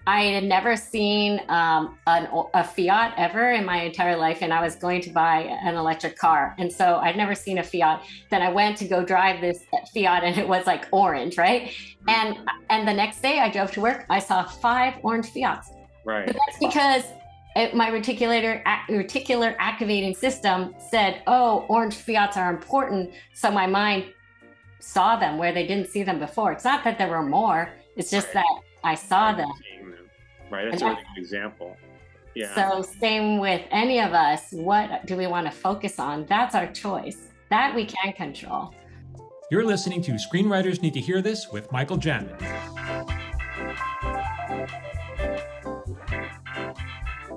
I had never seen a Fiat ever in my entire life, and I was going to buy an electric car. And so I'd never seen a Fiat. Then I went to go drive this Fiat, and it was like orange, right? And the next day I drove to work, I saw 5 orange Fiats. Right. But that's because my reticular activating system said, "Oh, orange Fiats are important." So my mind saw them where they didn't see them before. It's not that there were more; it's just that I saw them. Right, that's a really good example. Yeah. So same with any of us, what do we want to focus on? That's our choice. That we can control. You're listening to Screenwriters Need to Hear This with Michael Jamin.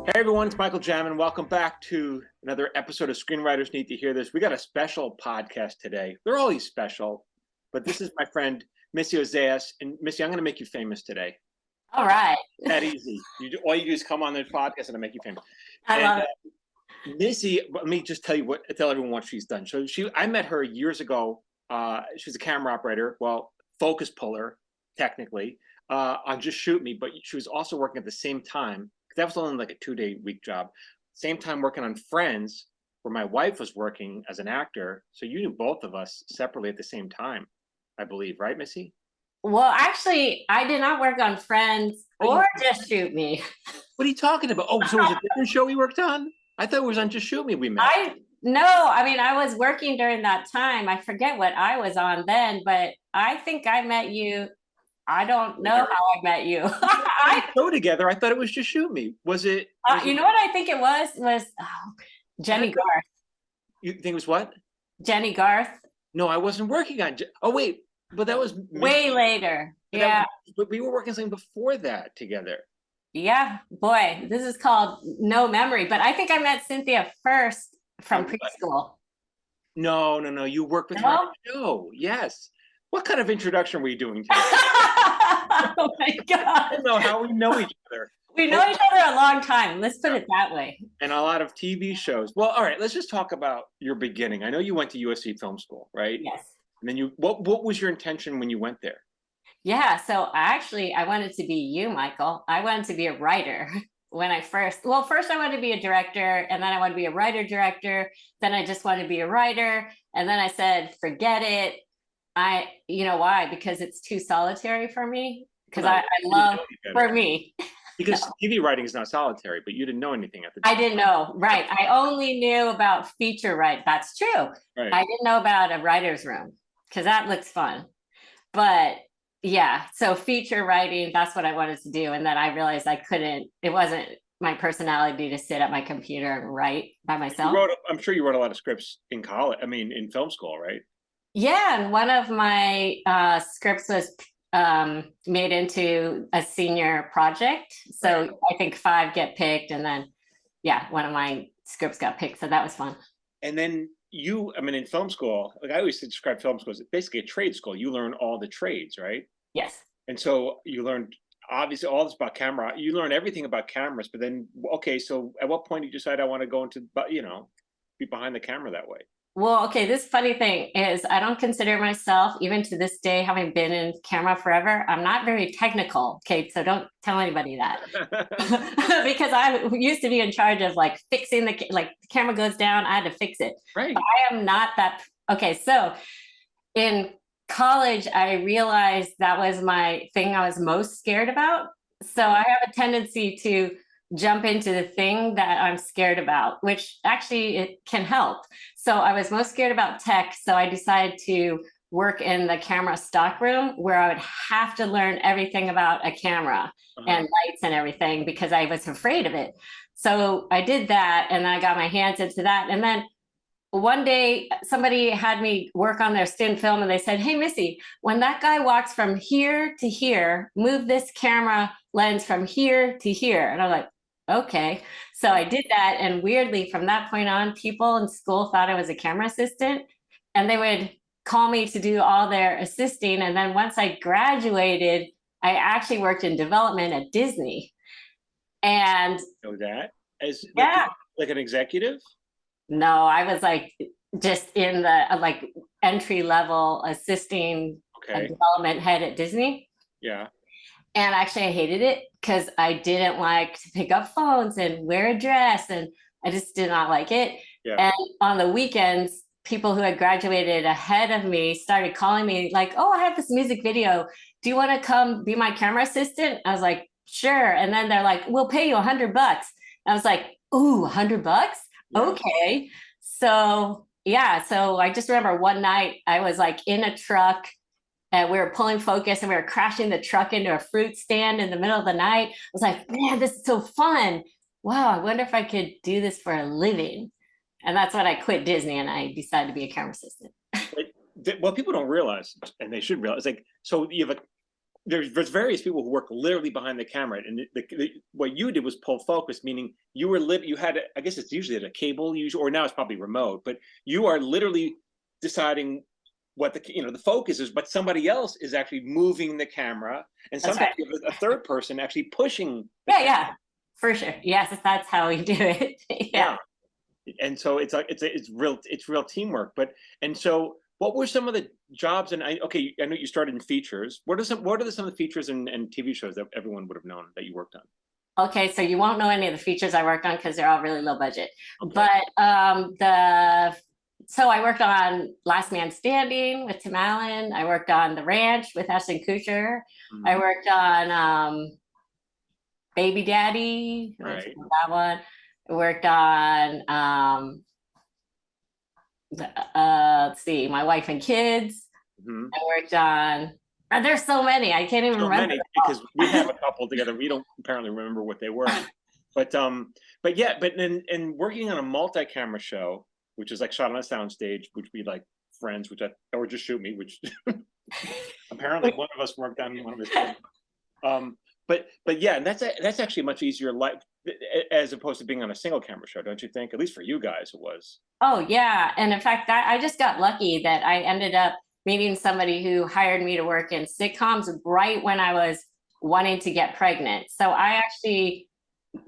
Hey everyone, it's Michael Jamin. Welcome back to another episode of Screenwriters Need to Hear This. We got a special podcast today. They're always special, but this is my friend Missy Ozeas. And Missy, I'm going to make you famous today. All right. That easy. All you do is come on this podcast and I make you famous. I love it. Missy, let me just tell everyone what she's done. So I met her years ago. She's a camera operator, focus puller, technically, on Just Shoot Me. But she was also working at the same time. That was only like a 2-day week job. Same time working on Friends, where my wife was working as an actor. So you knew both of us separately at the same time, I believe, right, Missy? Well, actually, I did not work on Friends or Just Shoot Me. What are you talking about? Oh, so it was a different show we worked on? I thought it was on Just Shoot Me we met. I was working during that time. I forget what I was on then, but I think I met you. I don't know how I met you. I go together. I thought it was Just Shoot Me. Was it? You know what I think it was Jenny Garth. You think it was what? Jenny Garth. No, I wasn't working on. Oh wait, but that was way later. Yeah, but we were working something before that together. Yeah, boy, this is called no memory. But I think I met Cynthia first from preschool. No. You worked with her on the show. Yes. What kind of introduction were you doing today? Oh my God. I don't know how we know each other. We know each other a long time. Let's put it that way. And a lot of TV shows. Well, all right, let's just talk about your beginning. I know you went to USC Film School, right? Yes. And then what was your intention when you went there? Yeah, so I wanted to be you, Michael. I wanted to be a writer when first I wanted to be a director, and then I wanted to be a writer-director. Then I just wanted to be a writer. And then I said, forget it. You know why? Because it's too solitary for me. Because I love for me. Because TV writing is not solitary, but you didn't know anything at the time. I didn't know, right. I only knew about feature writing. That's true. Right. I didn't know about a writer's room because that looks fun. But yeah, so feature writing, that's what I wanted to do. And then I realized it wasn't my personality to sit at my computer and write by myself. I'm sure you wrote a lot of scripts in film school, right? Yeah, and one of my scripts was made into a senior project. So right. I think 5 get picked, and then one of my scripts got picked. So that was fun. And then in film school, like I always describe film school as basically a trade school. You learn all the trades, right? Yes. And so you learned obviously all this about camera. You learn everything about cameras, but then so at what point did you decide I want to go into be behind the camera that way? Well, okay, this funny thing is I don't consider myself, even to this day, having been in camera forever, I'm not very technical, okay? So don't tell anybody that. Because I used to be in charge of fixing the camera goes down, I had to fix it. Right. But I am not that. Okay, so in college, I realized that was my thing I was most scared about. So I have a tendency to jump into the thing that I'm scared about, which actually it can help. So I was most scared about tech. So I decided to work in the camera stock room where I would have to learn everything about a camera and lights and everything because I was afraid of it. So I did that and I got my hands into that. And then one day somebody had me work on their stin film and they said, "Hey, Missy, when that guy walks from here to here, move this camera lens from here to here." And I'm like, okay. So I did that. And weirdly, from that point on, people in school thought I was a camera assistant and they would call me to do all their assisting. And then once I graduated, I actually worked in development at Disney. And know that as like an executive? No, I was just in the entry level assisting a development head at Disney. Yeah. And actually, I hated it because I didn't like to pick up phones and wear a dress, and I just did not like it. Yeah. And on the weekends, people who had graduated ahead of me started calling me like, "Oh, I have this music video. Do you want to come be my camera assistant?" I was like, "Sure." And then they're like, "We'll pay you $100." I was like, "Ooh, $100? Yeah. Okay." So yeah, so I just remember one night I was like in a truck and we were pulling focus and we were crashing the truck into a fruit stand in the middle of the night. I was like, man, this is so fun. Wow, I wonder if I could do this for a living. And that's when I quit Disney and I decided to be a camera assistant. What people don't realize, and they should realize, like, so you have there's various people who work literally behind the camera, and what you did was pull focus, meaning you had, I guess it's usually at a cable, usually, or now it's probably remote, but you are literally deciding what the focus is, but somebody else is actually moving the camera, and sometimes you have a third person actually pushing. Yeah, for sure. Yes, that's how we do it. Yeah. And so it's like it's real teamwork. But and so what were some of the jobs? And I know you started in features. What are some of the features and TV shows that everyone would have known that you worked on? Okay, so you won't know any of the features I worked on because they're all really low budget. Okay. But so I worked on Last Man Standing with Tim Allen. I worked on The Ranch with Ashton Kutcher. Mhm. I worked on Baby Daddy. Right. That one. I worked on let's see, My Wife and Kids. Mhm. I worked on. There's so many. I can't even So remember. many, because we have a couple together. We don't apparently remember what they were. But yeah, but and working on a multi-camera show, which is like shot on a soundstage, which we like Friends, or Just Shoot Me, which apparently one of us worked on one of his films. But yeah, and that's actually a much easier life as opposed to being on a single camera show, don't you think? At least for you guys, it was. Oh yeah, and in fact, I just got lucky that I ended up meeting somebody who hired me to work in sitcoms right when I was wanting to get pregnant. So I actually,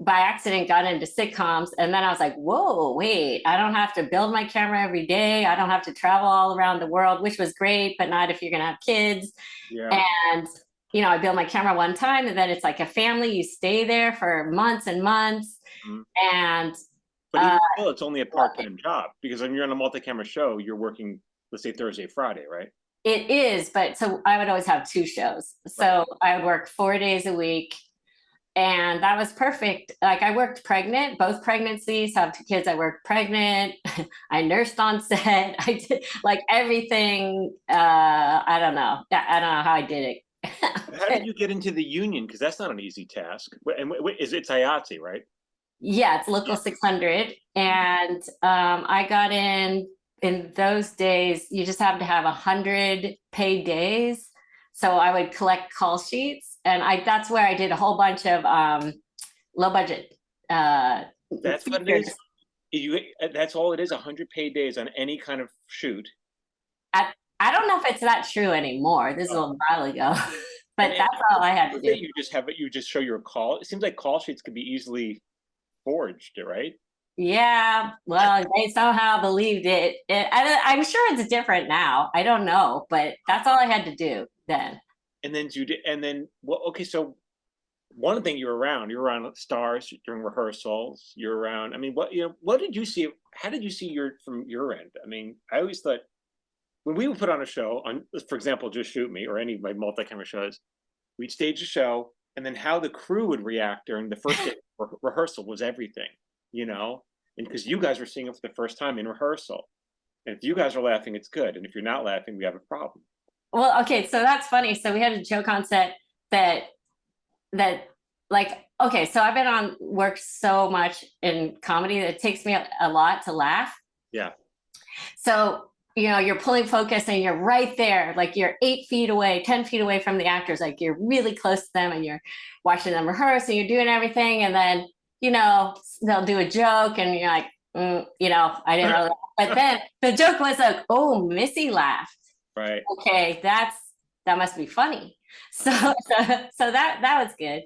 by accident, got into sitcoms, and then I was like, whoa, wait, I don't have to build my camera every day. I don't have to travel all around the world, which was great, but not if you're gonna have kids. Yeah. And I build my camera one time, and then it's like a family. You stay there for months and months. Mhm. And But even still, it's only a part-time job, because when you're on a multi-camera show, you're working, let's say, Thursday, Friday, right? it is, but so I would always have two shows. So I would work 4 days a week, and that was perfect. Like I worked pregnant, both pregnancies, have two kids. I worked pregnant. I nursed on set. I did like everything. I don't know. I don't know how I did it. How did you get into the union? Because that's not an easy task. And it's IATSE, right? Yeah, it's local 600. And I got in those days, you just have to have 100 paid days. So I would collect call sheets, and that's where I did a whole bunch of low budget. That's what it is. That's all it is. 100 paid days on any kind of shoot. I don't know if it's that true anymore. This is a while ago, but that's all I had to do. You just show your call. It seems like call sheets could be easily forged, right? Yeah, well, they somehow believed it. I'm sure it's different now. I don't know, but that's all I had to do then. And then well, okay, so one thing you're around stars during rehearsals. You're around. I mean, what did you see? How did you see from your end? I mean, I always thought when we would put on a show on, for example, Just Shoot Me or any of my multi-camera shows, we'd stage a show, and then how the crew would react during the first day of rehearsal was everything, and because you guys were seeing it for the first time in rehearsal, and if you guys are laughing, it's good, and if you're not laughing, we have a problem. Well, okay, so that's funny. So we had a joke on set that like, okay, so I've been on work so much in comedy that it takes me a lot to laugh. Yeah. So you're pulling focus and you're right there, like you're 8 feet away, 10 feet away from the actors, like you're really close to them, and you're watching them rehearse and you're doing everything. And then, they'll do a joke and you're like, I didn't know that. But then the joke was like, oh, Missy laughed. Right. Okay, that must be funny. So that was good.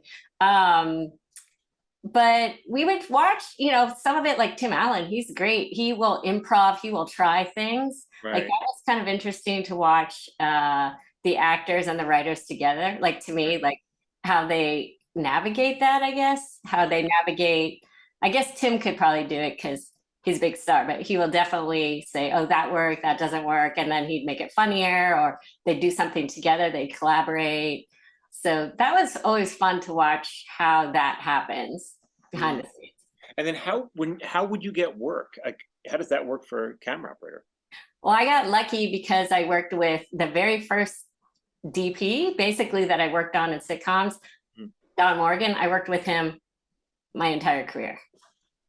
But we would watch, some of it, like Tim Allen, he's great. He will improv, he will try things. Right. Like that was kind of interesting to watch the actors and the writers together. Like to me, like how they navigate that, I guess, how they navigate. I guess Tim could probably do it because he's a big star, but he will definitely say, oh, that worked, that doesn't work. And then he'd make it funnier, or they'd do something together, they'd collaborate. So that was always fun to watch how that happens behind the scenes. And then how would you get work? Like, how does that work for a camera operator? Well, I got lucky because I worked with the very first DP, basically, that I worked on in sitcoms, Don Morgan. I worked with him my entire career.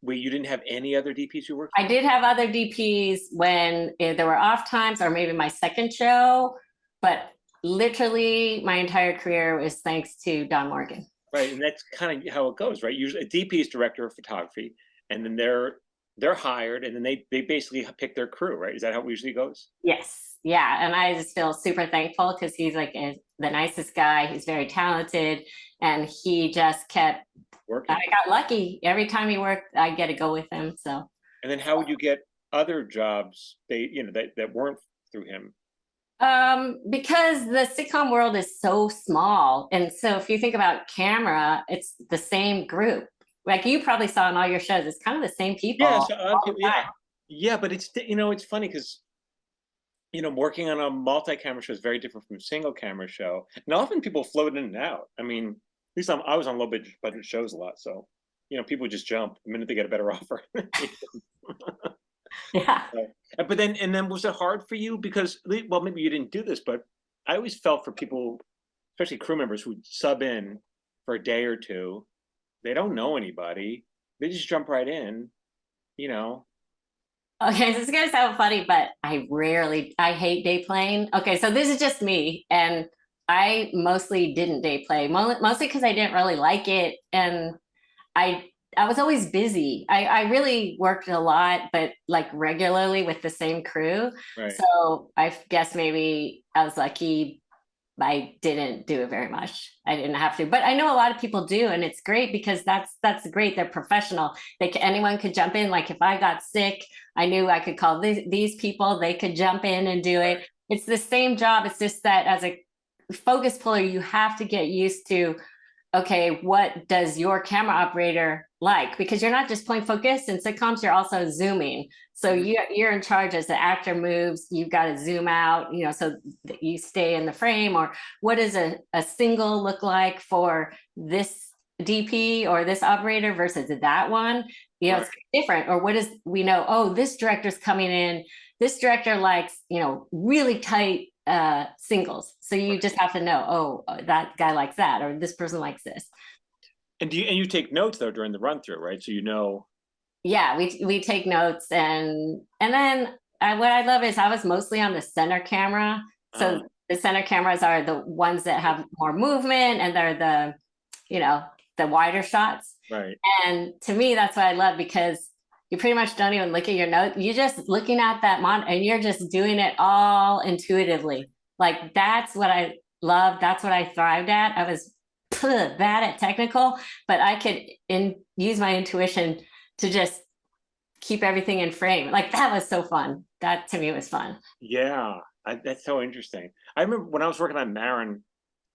Wait, you didn't have any other DPs you worked with? I did have other DPs when there were off times, or maybe my second show, but literally my entire career was thanks to Don Morgan. Right, and that's kind of how it goes, right? Usually a DP is director of photography, and then they're hired, and then they basically pick their crew, right? Is that how it usually goes? Yes, yeah, and I just feel super thankful because he's like the nicest guy. He's very talented, and he just kept working. I got lucky. Every time he worked, I get to go with him. So. And then how would you get other jobs that weren't through him? Because the sitcom world is so small. And so if you think about camera, it's the same group. Like you probably saw in all your shows, it's kind of the same people. Yeah, yeah, but it's it's funny because working on a multi-camera show is very different from a single camera show. And often people float in and out. I mean, at least I was on low budget shows a lot, so people just jump the minute they get a better offer. Yeah. But then was it hard for you? Because, well, maybe you didn't do this, but I always felt for people, especially crew members who sub in for a day or two, they don't know anybody. They just jump right in, Okay, this is gonna sound funny, but I hate day playing. Okay, so this is just me, and I mostly didn't day play, mostly because I didn't really like it, and I was always busy. I really worked a lot, but like regularly with the same crew. Right. So I guess maybe I was lucky I didn't do it very much. I didn't have to, but I know a lot of people do, and it's great because that's great. They're professional. Anyone could jump in. Like if I got sick, I knew I could call these people. They could jump in and do it. It's the same job. It's just that as a focus puller, you have to get used to, okay, what does your camera operator like? Because you're not just playing focus in sitcoms, you're also zooming. So you're in charge as the actor moves, you've got to zoom out, so that you stay in the frame. Or what does a single look like for this DP or this operator versus that one? It's different. Or what is, we know, oh, this director's coming in, this director likes, really tight singles. So you just have to know, oh, that guy likes that, or this person likes this. And you take notes though during the run through, right? So Yeah, we take notes, and then what I love is I was mostly on the center camera. So the center cameras are the ones that have more movement, and they're the wider shots. Right. And to me, that's what I love, because you pretty much don't even look at your notes. You're just looking at that monitor, and you're just doing it all intuitively. Like that's what I love. That's what I thrived at. I was bad at technical, but I could use my intuition to just keep everything in frame. Like that was so fun. That to me was fun. Yeah, that's so interesting. I remember when I was working on Marin,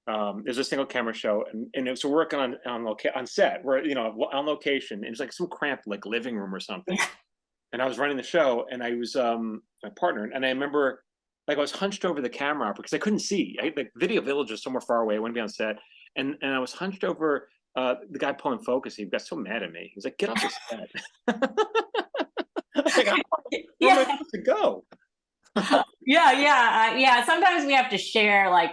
there's a single camera show, and it was working on set, where on location. It was like some cramped like living room or something, and I was running the show, and I was my partner, and I remember like I was hunched over the camera because I couldn't see. The Video Village was somewhere far away. I wouldn't be on set, and I was hunched over the guy pulling focus. He got so mad at me. He's like, "Get off the set!" Like, where am I supposed to go? Yeah. Sometimes we have to share like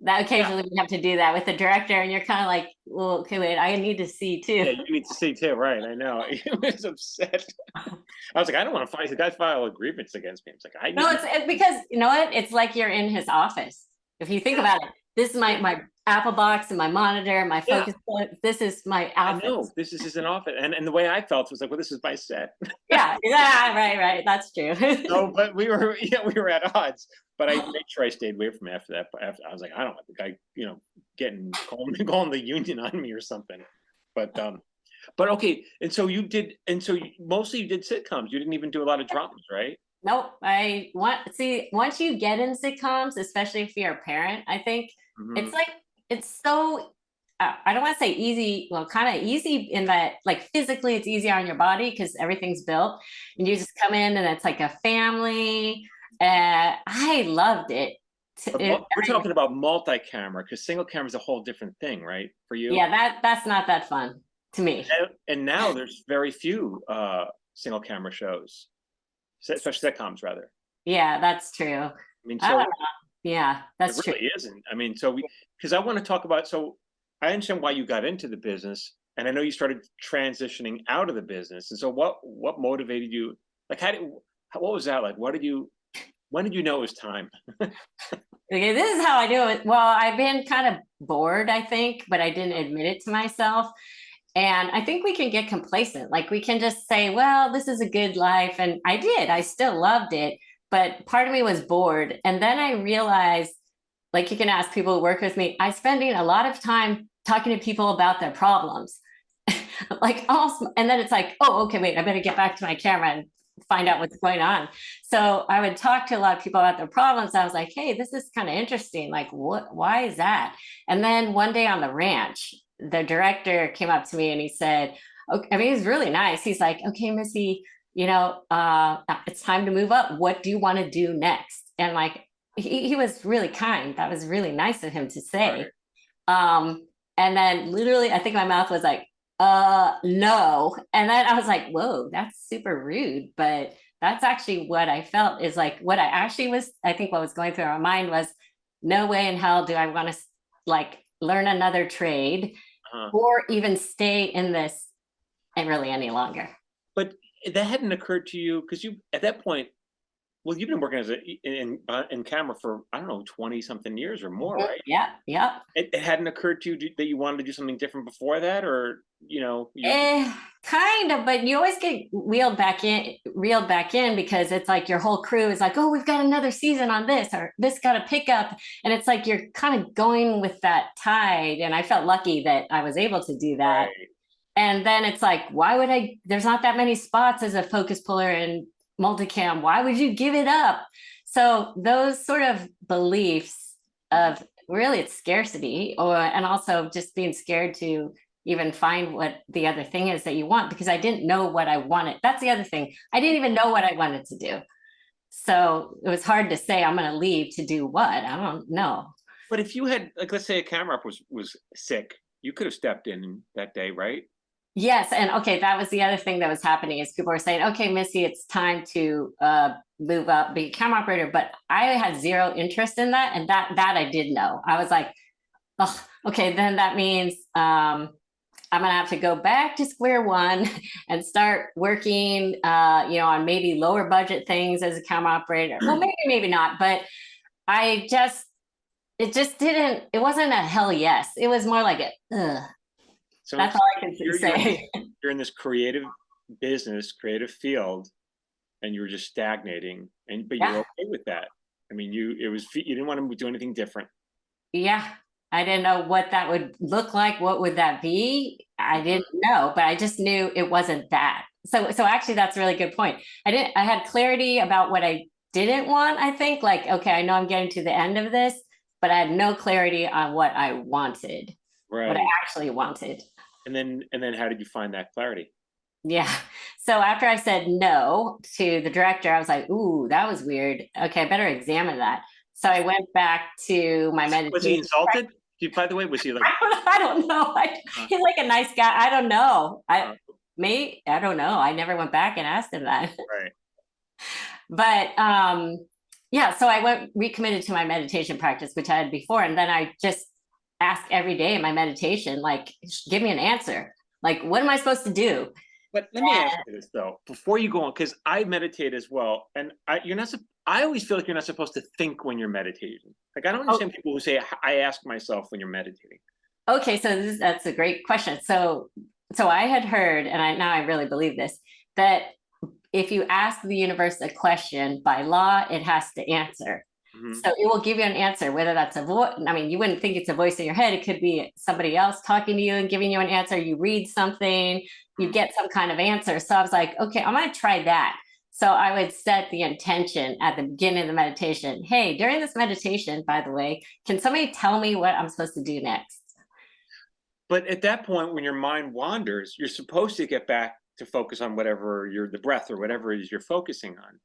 that. Occasionally we have to do that with the director, and you're kind of like, well, okay, wait, I need to see too. Yeah, you need to see too, right? I know. He was upset. I was like, I don't want to fight. The guy filed a grievance against me. It's like, it's because you know what? It's like you're in his office. If you think about it, this is my Apple box and my monitor and my focus point. This is my office. I know, this is an office. And the way I felt was like, well, this is my set. Yeah, right. That's true. No, but we were at odds. But I made sure I stayed away from him after that. I was like, I don't want the guy, calling the union on me or something. But okay. And so mostly you did sitcoms. You didn't even do a lot of dramas, right? Nope. Once you get in sitcoms, especially if you're a parent, I think it's like, it's so, I don't want to say easy, well, kind of easy in that, like physically it's easier on your body because everything's built and you just come in and it's like a family. I loved it. But we're talking about multi-camera because single camera is a whole different thing, right? For you. Yeah, that's not that fun to me. And now there's very few single camera shows, especially sitcoms, rather. Yeah, that's true. I mean, I so don't know. Yeah, that's it true. really isn't. I mean, so because I want to talk about, so I understand why you got into the business, and I know you started transitioning out of the business. And so what motivated you? Like, what was that like? When did you know it was time? Okay, this is how I do it. Well, I've been kind of bored, I think, but I didn't admit it to myself. And I think we can get complacent. Like we can just say, well, this is a good life. And I did, I still loved it. But part of me was bored. And then I realized, like you can ask people who work with me, I'm spending a lot of time talking to people about their problems. Like almost, and then it's like, oh, okay, wait, I better get back to my camera and find out what's going on. So I would talk to a lot of people about their problems. I was like, hey, this is kind of interesting. Like, why is that? And then one day on the ranch, the director came up to me and he said, okay, I mean, he's really nice. He's like, okay, Missy, it's time to move up. What do you want to do next? And like, he was really kind. That was really nice of him to say. Right. And then literally, I think my mouth was like, no. And then I was like, whoa, that's super rude. But that's actually what I felt is like what I actually was, I think what was going through my mind was no way in hell do I want to like learn another trade or even stay in this and really any longer. But that hadn't occurred to you because you, at that point, well, you've been working as in camera for, I don't know, 20 something years or more, right? Yeah. Yeah. It hadn't occurred to you that you wanted to do something different before that, or, kind of, but you always get reeled back in because it's like your whole crew is like, oh, we've got another season on this, or this got a pickup. And it's like, you're kind of going with that tide. And I felt lucky that I was able to do that. Right. And then it's like, there's not that many spots as a focus puller in multicam. Why would you give it up? So those sort of beliefs of really it's scarcity and also just being scared to even find what the other thing is that you want, because I didn't know what I wanted. That's the other thing. I didn't even know what I wanted to do. So it was hard to say I'm going to leave to do what? I don't know. But if you had, like, let's say a camera up was sick, you could have stepped in that day, right? Yes. And okay, that was the other thing that was happening is people were saying, okay, Missy, it's time to move up, be a camera operator. But I had zero interest in that. And that I did know. I was like, oh, okay, then that means I'm going to have to go back to square one and start working, on maybe lower budget things as a camera operator. Well, maybe not, but it wasn't a hell yes. It was more like ugh. So that's all I can say. You're in this creative business, creative field, and you were just stagnating, but you're okay with that. I mean, you didn't want to do anything different. Yeah. I didn't know what that would look like. What would that be? I didn't know, but I just knew it wasn't that. So actually that's a really good point. I had clarity about what I didn't want, I think. Like, okay, I know I'm getting to the end of this, but I had no clarity on what I wanted, right. What I actually wanted. And then how did you find that clarity? Yeah. So after I said no to the director, I was like, ooh, that was weird. Okay, I better examine that. So I went back to my meditation. Was he insulted? By the way, was he like? I don't know. He's like a nice guy. I don't know. I don't know. I never went back and asked him that. Right. But yeah. So I recommitted to my meditation practice, which I had before, and then I just ask every day in my meditation, like, give me an answer. Like, what am I supposed to do? But let me ask you this though, before you go on, because I meditate as well, and I always feel like you're not supposed to think when you're meditating. Like, I don't understand people who say, I ask myself when you're meditating. Okay, so that's a great question. So I had heard, and now I really believe this, that if you ask the universe a question, by law, it has to answer. Mm-hmm. So it will give you an answer, whether that's a voice. I mean, you wouldn't think it's a voice in your head. It could be somebody else talking to you and giving you an answer. You read something, you get some kind of answer. So I was like, okay, I'm going to try that. So I would set the intention at the beginning of the meditation. Hey, during this meditation, by the way, can somebody tell me what I'm supposed to do next? But at that point, when your mind wanders, you're supposed to get back to focus on whatever the breath or whatever it is you're focusing on.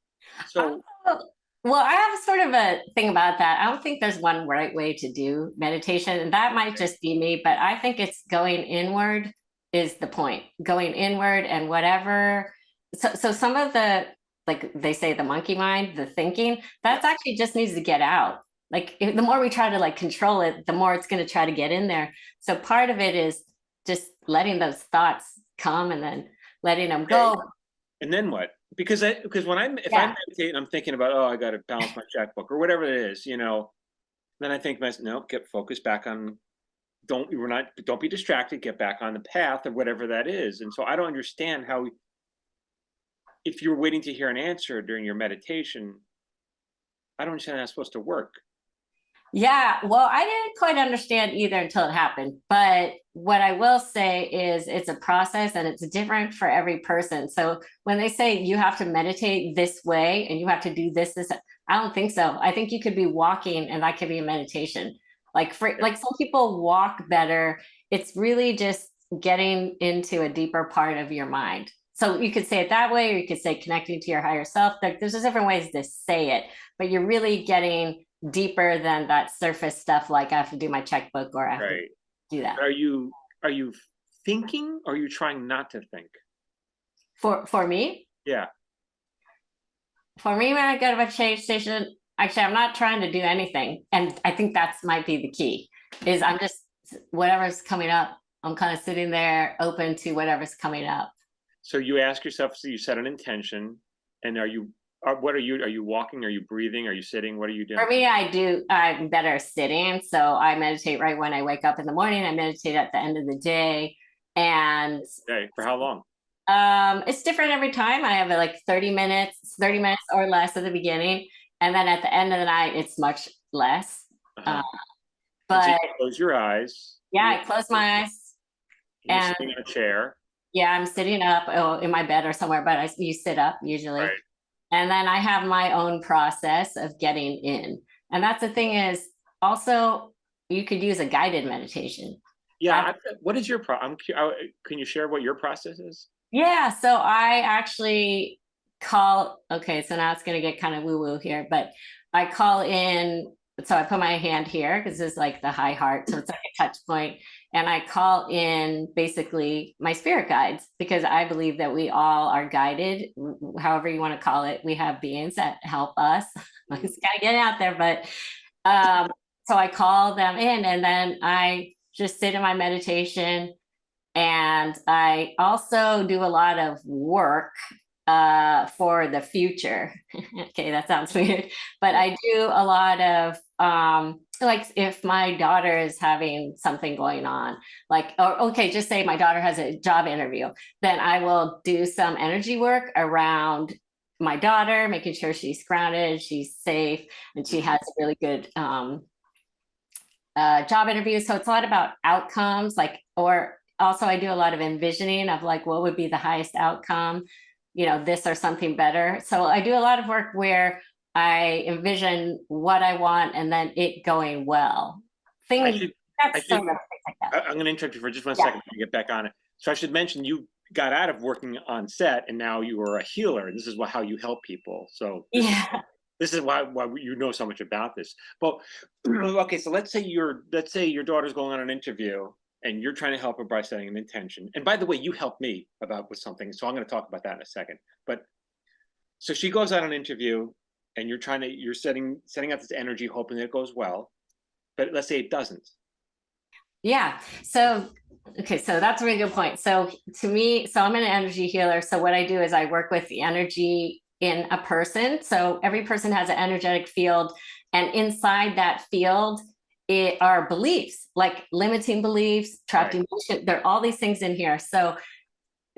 So Oh, well, I have sort of a thing about that. I don't think there's one right way to do meditation, and that might just be me, but I think it's going inward is the point. Going inward and whatever. So some of the, like they say, the monkey mind, the thinking, that's actually just needs to get out. Like the more we try to like control it, the more it's going to try to get in there. So part of it is just letting those thoughts come and then letting them go. and then what? Because when if I meditate and I'm thinking about, oh, I got to balance my checkbook or whatever it is, then I think myself, no, get focused back on. Don't be distracted. Get back on the path of whatever that is. And so I don't understand how, if you're waiting to hear an answer during your meditation, I don't understand how that's supposed to work. Yeah, well, I didn't quite understand either until it happened. But what I will say is it's a process and it's different for every person. So when they say you have to meditate this way and you have to do this, I don't think so. I think you could be walking and that could be a meditation. Like some people walk better. It's really just getting into a deeper part of your mind. So you could say it that way, or you could say connecting to your higher self. There's just different ways to say it, but you're really getting deeper than that surface stuff. Like I have to do my checkbook or I have to do that. Are you thinking, or are you trying not to think? For me? Yeah. For me, when I go to my change station, actually, I'm not trying to do anything. And I think that's might be the key, is I'm just, whatever's coming up, I'm kind of sitting there open to whatever's coming up. So you ask yourself, so you set an intention, and what are you walking? Are you breathing? Are you sitting? What are you doing? For me, I'm better sitting. So I meditate right when I wake up in the morning. I meditate at the end of the day. And okay, for how long? It's different every time. I have like 30 minutes or less at the beginning. And then at the end of the night, it's much less. But so you close your eyes. Yeah, I close my eyes. You're sitting in a chair. Yeah, I'm sitting up in my bed or somewhere, but you sit up usually. Right. And then I have my own process of getting in. And that's the thing is also you could use a guided meditation. Yeah. What is your can you share what your process is? Yeah. So I actually okay, so now it's going to get kind of woo-woo here, but I call in. So I put my hand here because this is like the high heart. So it's like a touch point. And I call in basically my spirit guides, because I believe that we all are guided, however you want to call it. We have beings that help us. It's kind of getting out there, but so I call them in and then I just sit in my meditation. And I also do a lot of work for the future. Okay, that sounds weird, but I do a lot of like if my daughter is having something going on, like, or okay, just say my daughter has a job interview, then I will do some energy work around my daughter, making sure she's grounded, she's safe, and she has a really good job interview. So it's a lot about outcomes, like, or also I do a lot of envisioning of like, what would be the highest outcome, this or something better. So I do a lot of work where I envision what I want and then it going well. I'm going to interrupt you for just one second to get back on it. So I should mention you got out of working on set and now you are a healer. This is how you help people. So this is why you know so much about this. But okay, so let's say your daughter's going on an interview and you're trying to help her by setting an intention. And by the way, you helped me with something, so I'm going to talk about that in a second. But so she goes on an interview, and you're setting out this energy, hoping that it goes well. But let's say it doesn't. Yeah. So okay, so that's a really good point. So to me, I'm an energy healer. So what I do is I work with the energy in a person. So every person has an energetic field, and inside that field, it are beliefs, like limiting beliefs, trapped emotion. There are all these things in here. So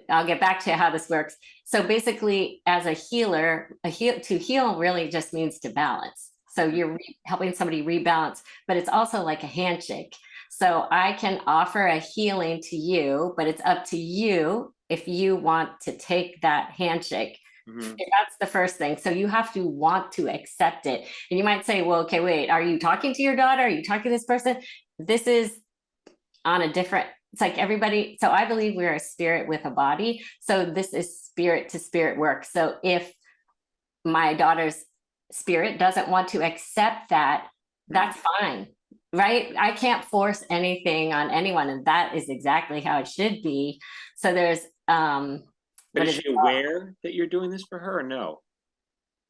I'll get back to how this works. So basically, as a healer, to heal really just means to balance. So you're helping somebody rebalance, but it's also like a handshake. So I can offer a healing to you, but it's up to you if you want to take that handshake. Mm-hmm. That's the first thing. So you have to want to accept it. And you might say, well, okay, wait, are you talking to your daughter? Are you talking to this person? This is on a different it's like everybody, so I believe we're a spirit with a body. So this is spirit to spirit work. So if my daughter's spirit doesn't want to accept that, that's fine, right? I can't force anything on anyone, and that is exactly how it should be. So there's But what is is she aware that you're doing this for her or no?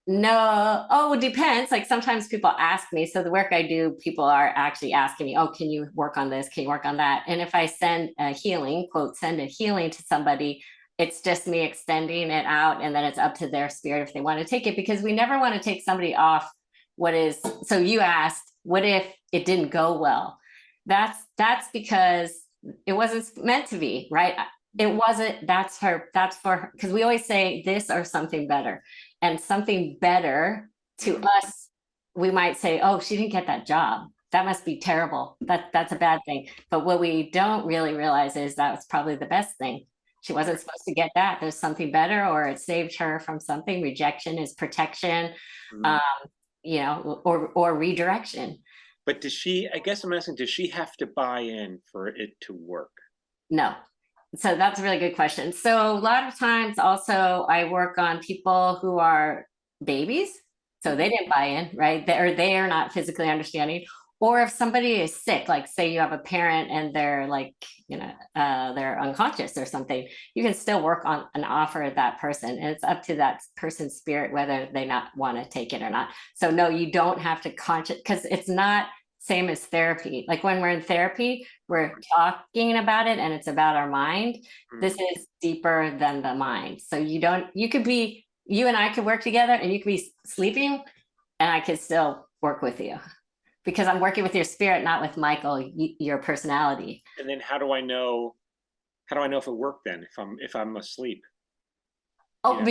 no, oh, it depends. Like sometimes people ask me, so the work I do, people are actually asking me, oh, can you work on this? Can you work on that? And if I send a healing, quote, send a healing to somebody, it's just me extending it out, and then it's up to their spirit if they want to take it, because we never want to take somebody off what is. So you asked, what if it didn't go well? That's because it wasn't meant to be, right? It wasn't, that's her, that's for her, because we always say this or something better. And something better to us, we might say, oh, she didn't get that job. That must be terrible. That's a bad thing. But what we don't really realize is that was probably the best thing. She wasn't supposed to get that. There's something better, or it saved her from something. Rejection is protection, um, or redirection. But does she, I guess I'm asking, does she have to buy in for it to work? No. So that's a really good question. So a lot of times also I work on people who are babies. So they didn't buy in, right? They are not physically understanding. Or if somebody is sick, like say you have a parent and they're like, they're unconscious or something, you can still work on an offer that person. And it's up to that person's spirit whether they not want to take it or not. So no, you don't have to because it's not same as therapy. Like when we're in therapy, we're talking about it and it's about our mind. This is deeper than the mind. So you and I could work together, and you could be sleeping and I could still work with you because I'm working with your spirit, not with Michael, your personality. And then how do I know if it worked then, if I'm asleep? Oh,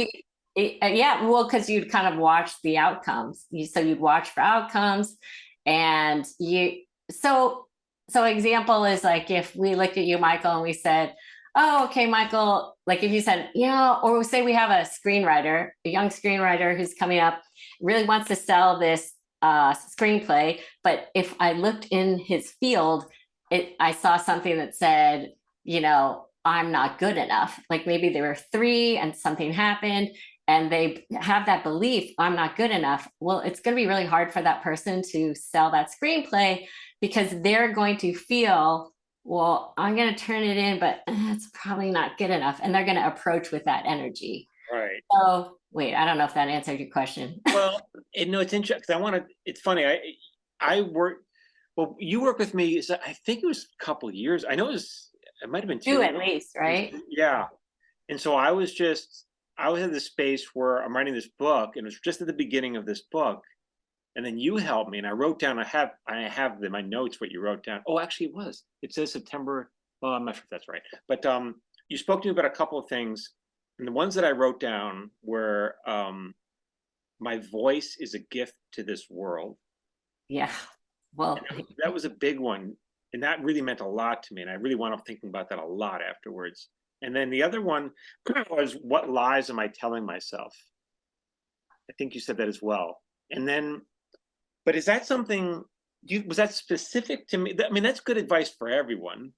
yeah, well, because you'd kind of watch the outcomes. So you'd watch for outcomes, and so example is like if we looked at you, Michael, and we said, oh, okay, Michael, like if you said, or say we have a young screenwriter who's coming up, really wants to sell this screenplay, but if I looked in his field, I saw something that said, I'm not good enough. Like maybe there were 3 and something happened and they have that belief, I'm not good enough. Well, it's going to be really hard for that person to sell that screenplay because they're going to feel, well, I'm going to turn it in, but it's probably not good enough. And they're going to approach with that energy. Right. So wait, I don't know if that answered your question. Well, it's interesting. It's funny. You work with me, I think it was a couple of years. I know it might've been 2. 2 at least, right? Yeah. And so I was in this space where I'm writing this book, and it was just at the beginning of this book. And then you helped me, and I wrote down, I have my notes, what you wrote down. Oh, actually it says September. Well, I'm not sure if that's right, but you spoke to me about a couple of things. And the ones that I wrote down were, my voice is a gift to this world. Yeah. Well, that was a big one. And that really meant a lot to me. And I really wound up thinking about that a lot afterwards. And then the other one was, what lies am I telling myself? I think you said that as well. And then, but is that something, was that specific to me? I mean, that's good advice for everyone,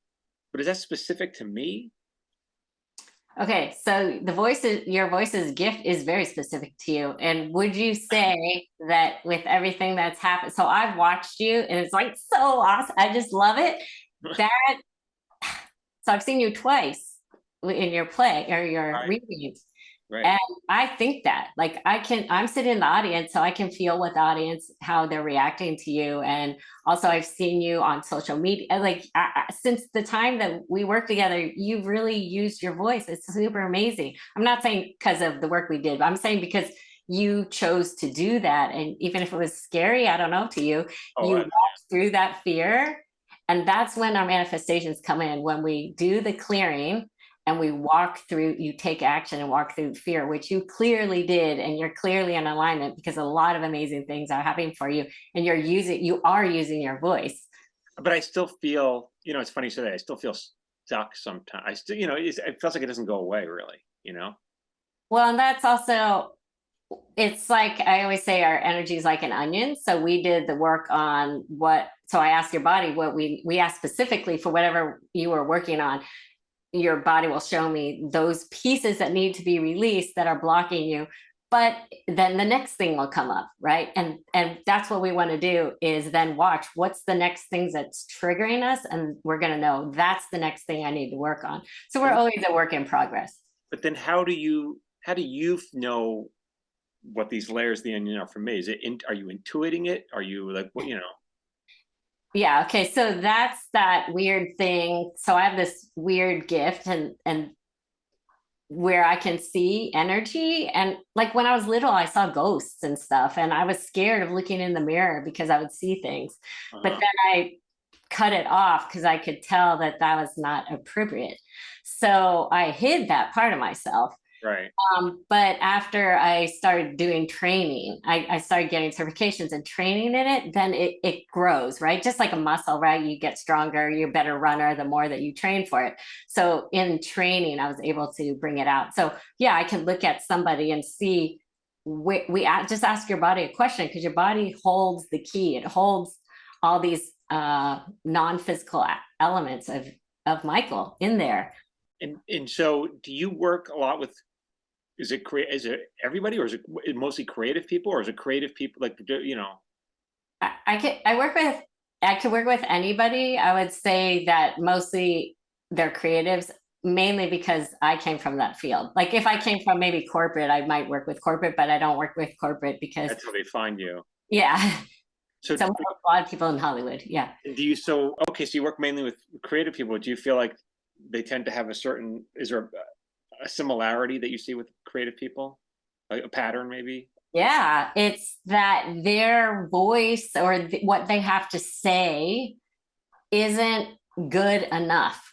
but is that specific to me? okay, so your voice's gift is very specific to you. And would you say that with everything that's happened, so I've watched you and it's like so awesome. I just love it. So I've seen you twice in your play or your readings. Right. And I think that like I'm sitting in the audience, so I can feel what the audience, how they're reacting to you. And also I've seen you on social media, like since the time that we worked together, you've really used your voice. It's super amazing. I'm not saying because of the work we did, but I'm saying because you chose to do that. And even if it was scary, I don't know, to you, you walked through that fear. And that's when our manifestations come in, when we do the clearing and we walk through, you take action and walk through fear, which you clearly did. And you're clearly in alignment because a lot of amazing things are happening for you. And you are using your voice. But I still feel, it's funny you say that. I still feel stuck sometimes. I still, it feels like it doesn't go away really, Well, and that's also, it's like I always say, our energy is like an onion. So we did the work on so I asked your body what we asked specifically for whatever you were working on. Your body will show me those pieces that need to be released that are blocking you. But then the next thing will come up, right? And that's what we want to do, is then watch what's the next things that's triggering us, and we're going to know that's the next thing I need to work on. So we're always a work in progress. But then how do you know what these layers of the onion are for me? Are you intuiting it? Are you like, what, Yeah, okay. So that's that weird thing. So I have this weird gift, and where I can see energy. And like when I was little, I saw ghosts and stuff, and I was scared of looking in the mirror because I would see things. But then I cut it off because I could tell that that was not appropriate. So I hid that part of myself. right. But after I started doing training, I started getting certifications and training in it, then it grows, right? Just like a muscle, right? You get stronger, you're a better runner the more that you train for it. So in training, I was able to bring it out. So yeah, I can look at somebody and see, just ask your body a question, because your body holds the key. It holds all these non-physical elements of Michael in there. And so do you work a lot with, is it everybody, or is it mostly creative people, or is it creative people like, I could work with anybody. I would say that mostly they're creatives, mainly because I came from that field. Like if I came from maybe corporate, I might work with corporate, but I don't work with corporate because, that's how they find you? yeah. So So a lot of people in Hollywood. Yeah. okay, so you work mainly with creative people. Do you feel like they tend to have is there a similarity that you see with creative people? Like a pattern maybe? Yeah. It's that their voice or what they have to say isn't good enough.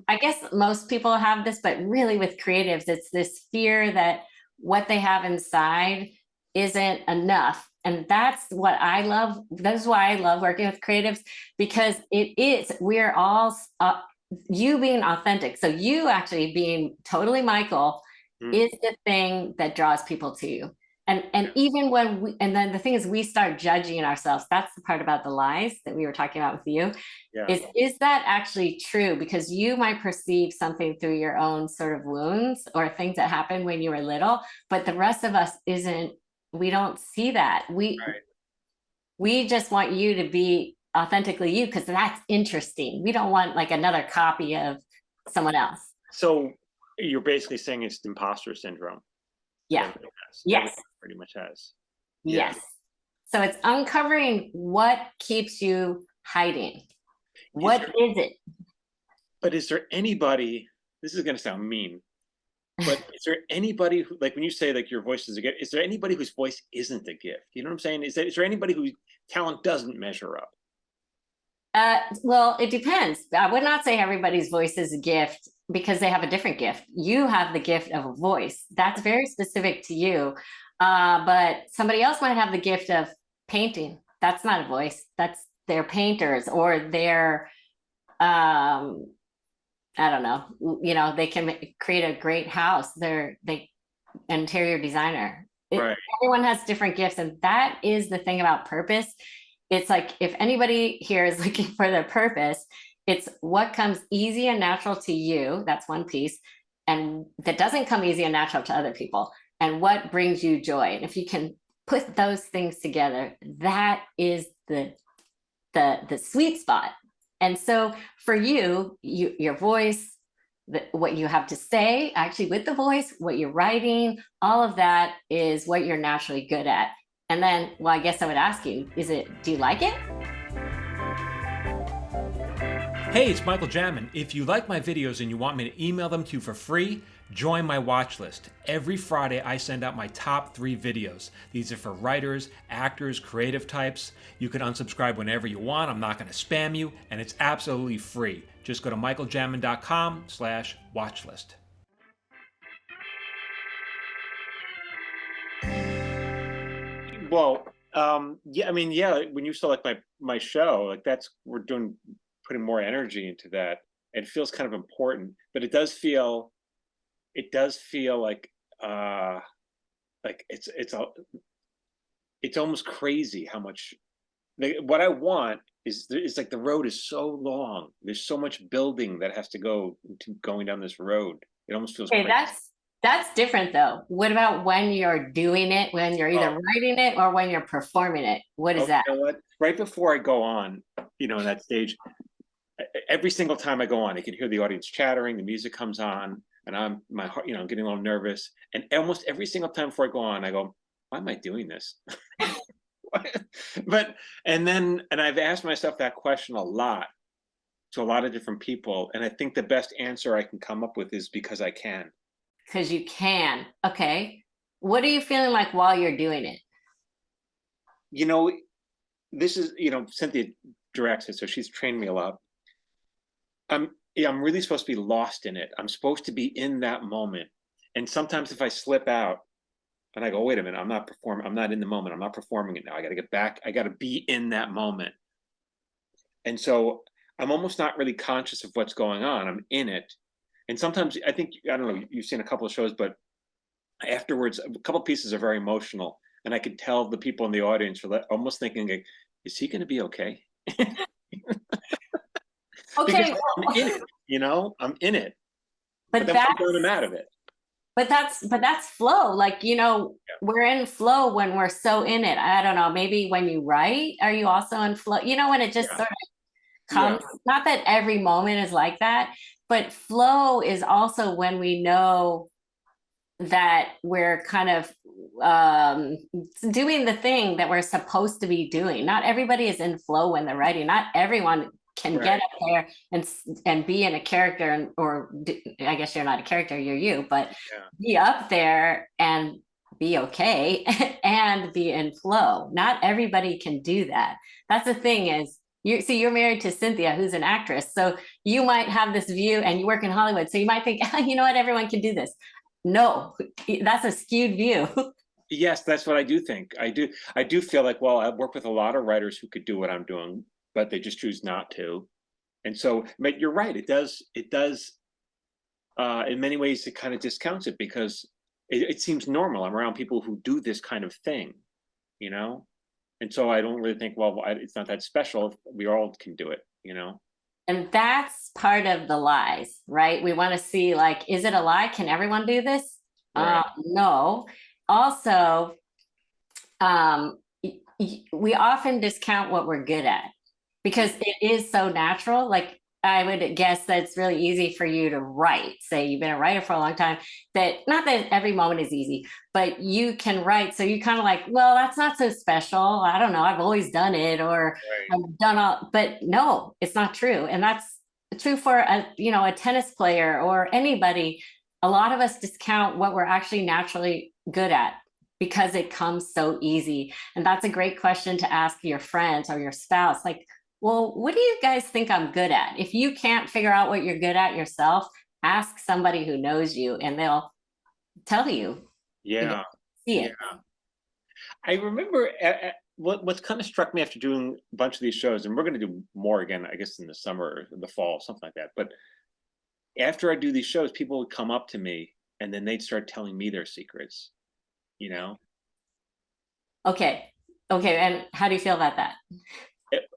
I guess most people have this, but really with creatives, it's this fear that what they have inside isn't enough. And that's what I love. That's why I love working with creatives, because we're all, you being authentic. So you actually being totally Michael is the thing that draws people to you. And even when and then the thing is, we start judging ourselves. That's the part about the lies that we were talking about with you. Yeah. Is that actually true? Because you might perceive something through your own sort of wounds or things that happened when you were little, but the rest of us isn't. We don't see that. We just want you to be authentically you, because that's interesting. We don't want like another copy of someone else. So you're basically saying it's imposter syndrome. Yeah. Yes. Everybody pretty much has. Yes. So it's uncovering what keeps you hiding. What is it? But is there anybody, this is going to sound mean, but is there anybody who, like when you say like your voice is a gift, is there anybody whose voice isn't a gift? You know what I'm saying? Is there anybody whose talent doesn't measure up? Well, it depends. I would not say everybody's voice is a gift, because they have a different gift. You have the gift of a voice that's very specific to you. But somebody else might have the gift of painting. That's not a voice. They're painters, or they're, I don't know, they can create a great house. They're interior designer. Right. Everyone has different gifts. And that is the thing about purpose. It's like, if anybody here is looking for their purpose, it's what comes easy and natural to you. That's one piece. And that doesn't come easy and natural to other people. And what brings you joy. And if you can put those things together, that is the sweet spot. And so for your voice, what you have to say, actually with the voice, what you're writing, all of that is what you're naturally good at. And then, well, I guess I would ask you, do you like it? Hey, it's Michael Jamin. If you like my videos and you want me to email them to you for free, join my watch list. Every Friday, I send out my top 3 videos. These are for writers, actors, creative types. You can unsubscribe whenever you want. I'm not going to spam you, and it's absolutely free. Just go to michaeljamin.com/watchlist. Well, yeah, I mean, yeah, when you saw like my show, like we're putting more energy into that. It feels kind of important, but it does feel like like it's almost crazy how much what I want is it's like the road is so long. There's so much building that has to go to going down this road. It almost feels Okay, crazy. that's different though. What about when you're doing it, when you're either Oh, writing it or when you're performing it? What is oh, that? you know what? Right before I go on, in that stage, every single time I go on, I can hear the audience chattering, the music comes on, and my heart, I'm getting a little nervous. And almost every single time before I go on, I go, why am I doing this? But and I've asked myself that question a lot to a lot of different people, and I think the best answer I can come up with is because I can. Because you can. Okay. What are you feeling like while you're doing it? You know, this is Cynthia directs it, so she's trained me a lot. I'm really supposed to be lost in it. I'm supposed to be in that moment. And sometimes if I slip out and I go, wait a minute, I'm not performing, I'm not in the moment, I'm not performing it now. I got to get back, I got to be in that moment. And so I'm almost not really conscious of what's going on. I'm in it. And sometimes I think, I don't know, you've seen a couple of shows, but afterwards, a couple of pieces are very emotional. And I could tell the people in the audience are almost thinking, like, is he going to be okay? Because Okay, I'm in it, I'm in it. But but then that's I'm out of it. but that's flow. Like, we're in flow when we're so in it. I don't know, maybe when you write, are you also in flow? When it just Yeah. sort of Yeah. comes, not that every moment is like that, but flow is also when we know that we're kind of doing the thing that we're supposed to be doing. Not everybody is in flow when they're writing. Not everyone can get Right. up there and be in a character, I guess you're not a character, you're you, but Yeah. be up there and be okay and be in flow. Not everybody can do that. That's the thing is, you're married to Cynthia, who's an actress. So you might have this view and you work in Hollywood. So you might think, you know what, everyone can do this. No, that's a skewed view. Yes, that's what I do think. I do feel like, well, I work with a lot of writers who could do what I'm doing, but they just choose not to. And so, but you're right, it does in many ways it kind of discounts it because it seems normal. I'm around people who do this kind of thing, you know? And so I don't really think, well, it's not that special. We all can do it. And that's part of the lies, right? We want to see, like, is it a lie? Can everyone do this? Right. No. Also, we often discount what we're good at because it is so natural. Like, I would guess that it's really easy for you to write. Say you've been a writer for a long time, that not that every moment is easy, but you can write. So you kind of like, well, that's not so special. I don't know. I've always done it, or Right. I've done all, but no, it's not true. And that's true for a tennis player or anybody. A lot of us discount what we're actually naturally good at because it comes so easy. And that's a great question to ask your friends or your spouse. Like, well, what do you guys think I'm good at? If you can't figure out what you're good at yourself, ask somebody who knows you and they'll tell you. Yeah. See Yeah. it. I remember what's kind of struck me after doing a bunch of these shows, and we're going to do more again, I guess, in the summer or the fall, something like that. But after I do these shows, people would come up to me and then they'd start telling me their secrets, you know? Okay. Okay. And how do you feel about that?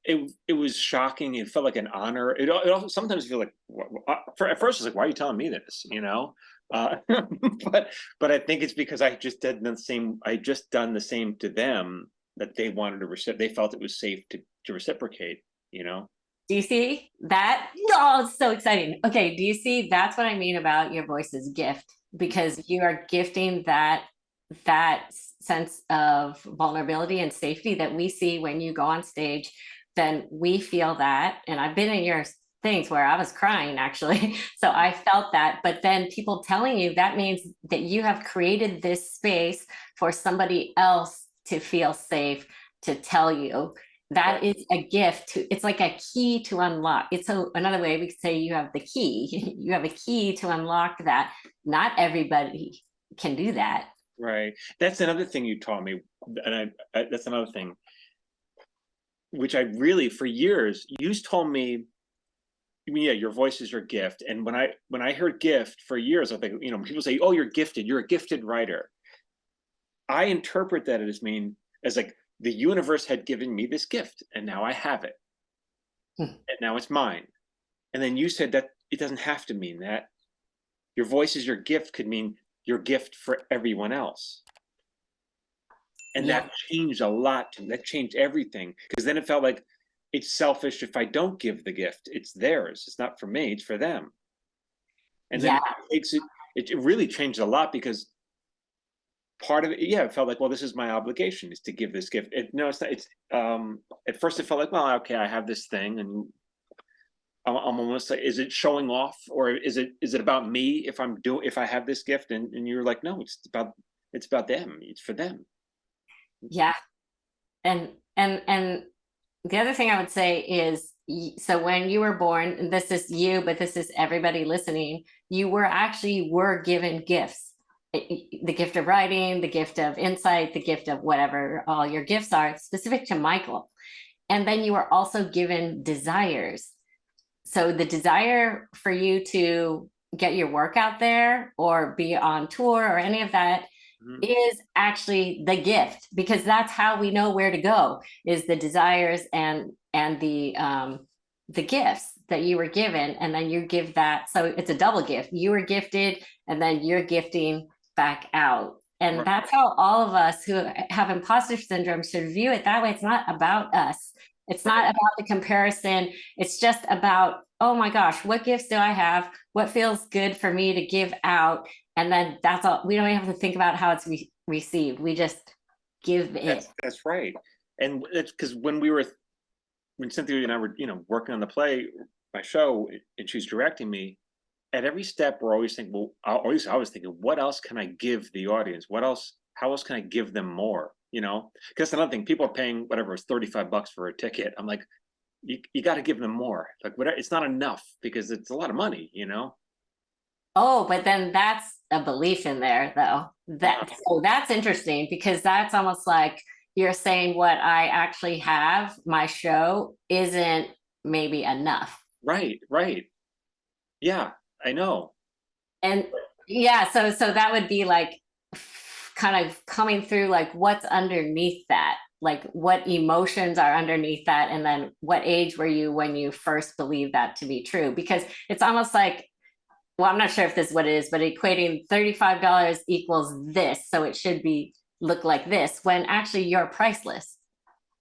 It was shocking. It felt like an honor. It also sometimes feel like at first it's like, why are you telling me this? But I think it's because I just did the same. I just done the same to them that they wanted to reciprocate. They felt it was safe to reciprocate. Do you see that? Oh, it's so exciting. Okay. Do you see? That's what I mean about your voice's gift, because you are gifting that sense of vulnerability and safety that we see when you go on stage. Then we feel that. And I've been in your things where I was crying actually. So I felt that. But then people telling you, that means that you have created this space for somebody else to feel safe to tell you. That is a gift it's like a key to unlock. It's another way we could say you have the key. You have a key to unlock that. Not everybody can do that. Right. That's another thing you taught me, and that's another thing which I really, for years, you told me. I mean, yeah, your voice is your gift, and when I heard gift for years, I think people say, "Oh, you're gifted. You're a gifted writer." I interpret that as as like the universe had given me this gift and now I have it. Hmm. And now it's mine. And then you said that it doesn't have to mean that. Your voice is your gift could mean your gift for everyone else. And Yeah. that changed a lot to me. That changed everything. Because then it felt like it's selfish if I don't give the gift. It's theirs. It's not for me, it's for them. And then Yeah. it really changed a lot because part of it, yeah, it felt like, well, this is my obligation is to give this gift. No, it's not. It's at first it felt like, well, okay, I have this thing, and I'm almost like, is it showing off, or is it about me if I have this gift? And you're like, no, it's about them. It's for them. Yeah. And the other thing I would say is, so when you were born, and this is you, but this is everybody listening, you were given gifts. The gift of writing, the gift of insight, the gift of whatever all your gifts are specific to Michael. And then you were also given desires. So the desire for you to get your work out there or be on tour or any of that is actually the gift, because that's how we know where to go, is the desires and the gifts that you were given, and then you give that. So it's a double gift. You were gifted, and then you're gifting back out. And Right. that's how all of us who have imposter syndrome should view it that way. It's not about us. It's not about the comparison. It's just about, oh my gosh, what gifts do I have? What feels good for me to give out? And then that's all. We don't even have to think about how it's received. We just give it. That's right. And it's because when Cynthia and I were, working on the play, my show, and she's directing me, at every step, we're always thinking, well, I was thinking, what else can I give the audience? How else can I give them more? Because another thing, people are paying whatever, it's $35 for a ticket. I'm like, you got to give them more. Like, whatever, it's not enough because it's a lot of money, Oh, but then that's a belief in there, though. So that's interesting, because that's almost like you're saying what I actually have, my show, isn't maybe enough. Right. Yeah, I know. And yeah, so that would be like kind of coming through, like what's underneath that, like what emotions are underneath that, and then what age were you when you first believed that to be true? Because it's almost like, well, I'm not sure if this is what it is, but equating $35 equals this, so it should look like this, when actually you're priceless.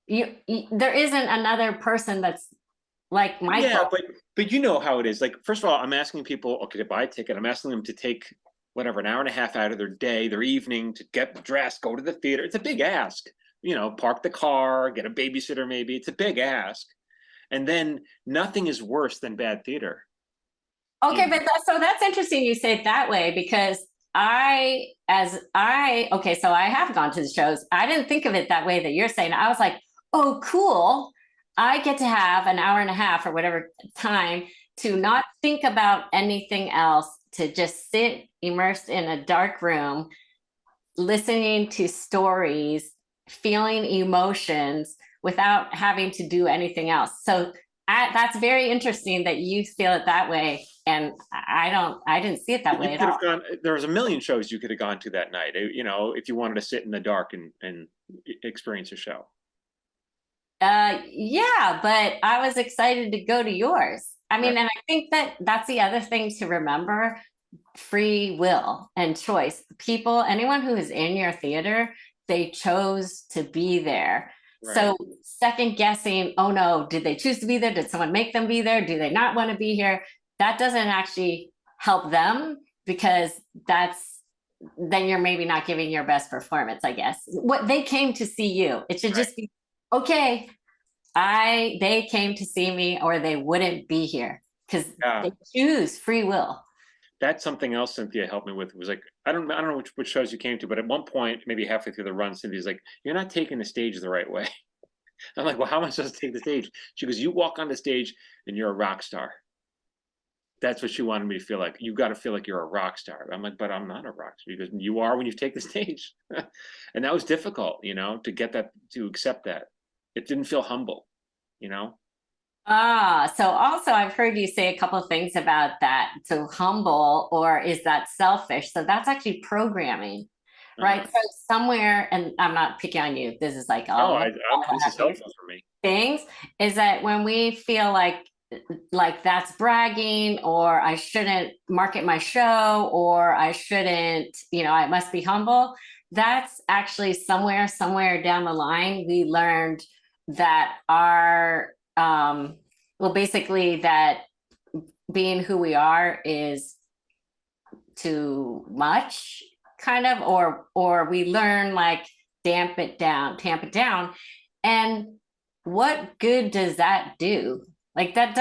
There isn't another person that's like Michael. Yeah, but you know how it is. Like, first of all, I'm asking people, okay, to buy a ticket. I'm asking them to take whatever, an hour and a half out of their day, their evening, to get dressed, go to the theater. It's a big ask. Park the car, get a babysitter, maybe. It's a big ask. And then nothing is worse than bad theater. Okay, but so that's interesting you say it that way, because so I have gone to the shows. I didn't think of it that way that you're saying. I was like, oh, cool. I get to have an hour and a half or whatever time to not think about anything else, to just sit immersed in a dark room, listening to stories, feeling emotions without having to do anything else. So that's very interesting that you feel it that way. And I didn't see it that way at all. There was a million shows you could have gone to that night, if you wanted to sit in the dark and experience a show. Yeah, but I was excited to go to yours. I mean, and I think that's the other thing to remember: free will and choice. Anyone who is in your theater, they chose to be there. Right. So second guessing, oh no, did they choose to be there? Did someone make them be there? Do they not want to be here? That doesn't actually help them, because then you're maybe not giving your best performance, I guess. What they came to see you. It should just be, okay, they came to see me, or they wouldn't be here, because they choose free will. That's something else Cynthia helped me with. It was like, I don't know which shows you came to, but at one point, maybe halfway through the run, Cynthia's like, you're not taking the stage the right way. I'm like, well, how am I supposed to take the stage? She goes, you walk on the stage and you're a rock star. That's what she wanted me to feel like. You got to feel like you're a rock star. I'm like, but I'm not a rock star. Because you are when you take the stage. And that was difficult, to get that, to accept that. It didn't feel humble, So also I've heard you say a couple of things about that. So humble, or is that selfish? So that's actually programming, right? So somewhere, and I'm not picking on you, this is like all No, of us this have is these helpful for me. things, is that when we feel like that's bragging, or I shouldn't market my show, or I shouldn't, I must be humble. That's actually somewhere down the line, we learned that basically that being who we are is too much, kind of, or we learn like tamp it down. And what good does that do? Like that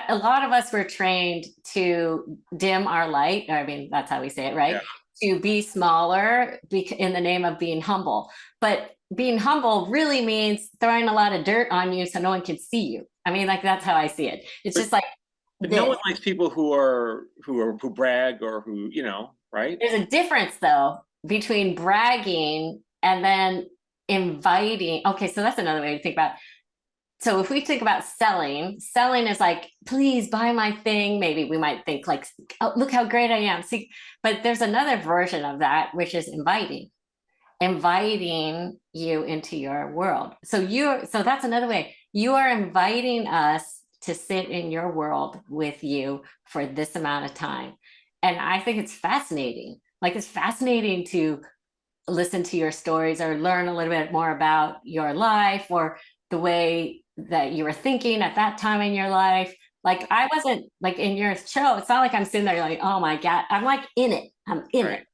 a lot of us were trained to dim our light. I mean, that's how we say it, right? Yeah. To be smaller in the name of being humble. But being humble really means throwing a lot of dirt on you so no one can see you. I mean, like that's how I see it. It's just like, but no one likes people who brag or who, right? There's a difference though between bragging and then inviting. Okay, so that's another way to think about it. So if we think about selling is like, please buy my thing. Maybe we might think like, oh, look how great I am. See, but there's another version of that, which is inviting you into your world. So that's another way. You are inviting us to sit in your world with you for this amount of time. And I think it's fascinating. Like it's fascinating to listen to your stories or learn a little bit more about your life or the way that you were thinking at that time in your life. Like I wasn't like in your show. It's not like I'm sitting there like, oh my God, I'm like in it. I'm in it.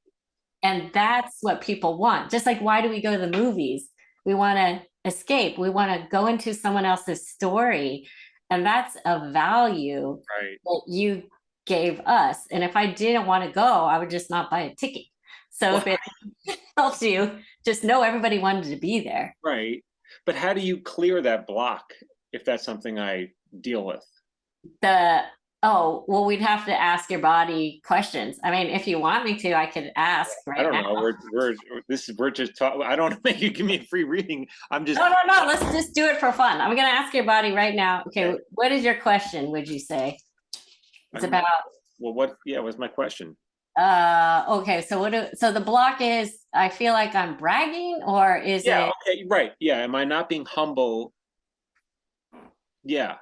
And that's what people want. Just like, why do we go to the movies? We want to escape. We want to go into someone else's story. And that's a value that you gave us. And if I didn't want to go, I would just not buy a ticket. So if it helps you, just know everybody wanted to be there. Right. But how do you clear that block if that's something I deal with? We'd have to ask your body questions. I mean, if you want me to, I could ask right now. I don't know. We're just talking. I don't want to make you give me a free reading. I'm just. No. Let's just do it for fun. I'm going to ask your body right now. Okay. What is your question? Would you say it's about? Well, what was my question? Okay. So the block is, I feel like I'm bragging, or is it? Okay. Right. Yeah. Am I not being humble? Yeah.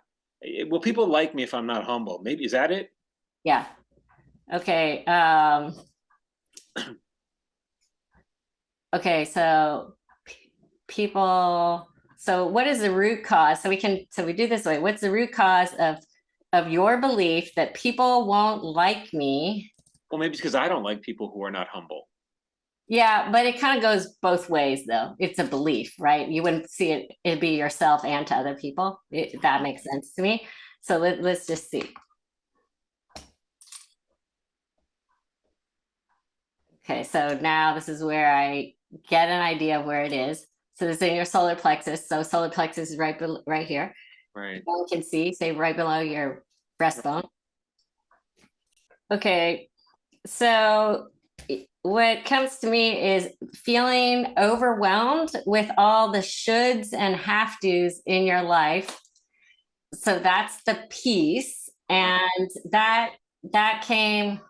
Will people like me if I'm not humble? Maybe, is that it? Yeah. Okay. Okay. So people. So what is the root cause? So we do this way. What's the root cause of your belief that people won't like me? Well, maybe it's because I don't like people who are not humble. Yeah, but it kind of goes both ways, though. It's a belief, right? You wouldn't see it'd be yourself and to other people. That makes sense to me. So let's just see. Okay, so now this is where I get an idea of where it is. So this is in your solar plexus. So solar plexus is right here. Right. You can see, say right below your breastbone. Okay, so what comes to me is feeling overwhelmed with all the shoulds and have tos in your life. So that's the piece. And that came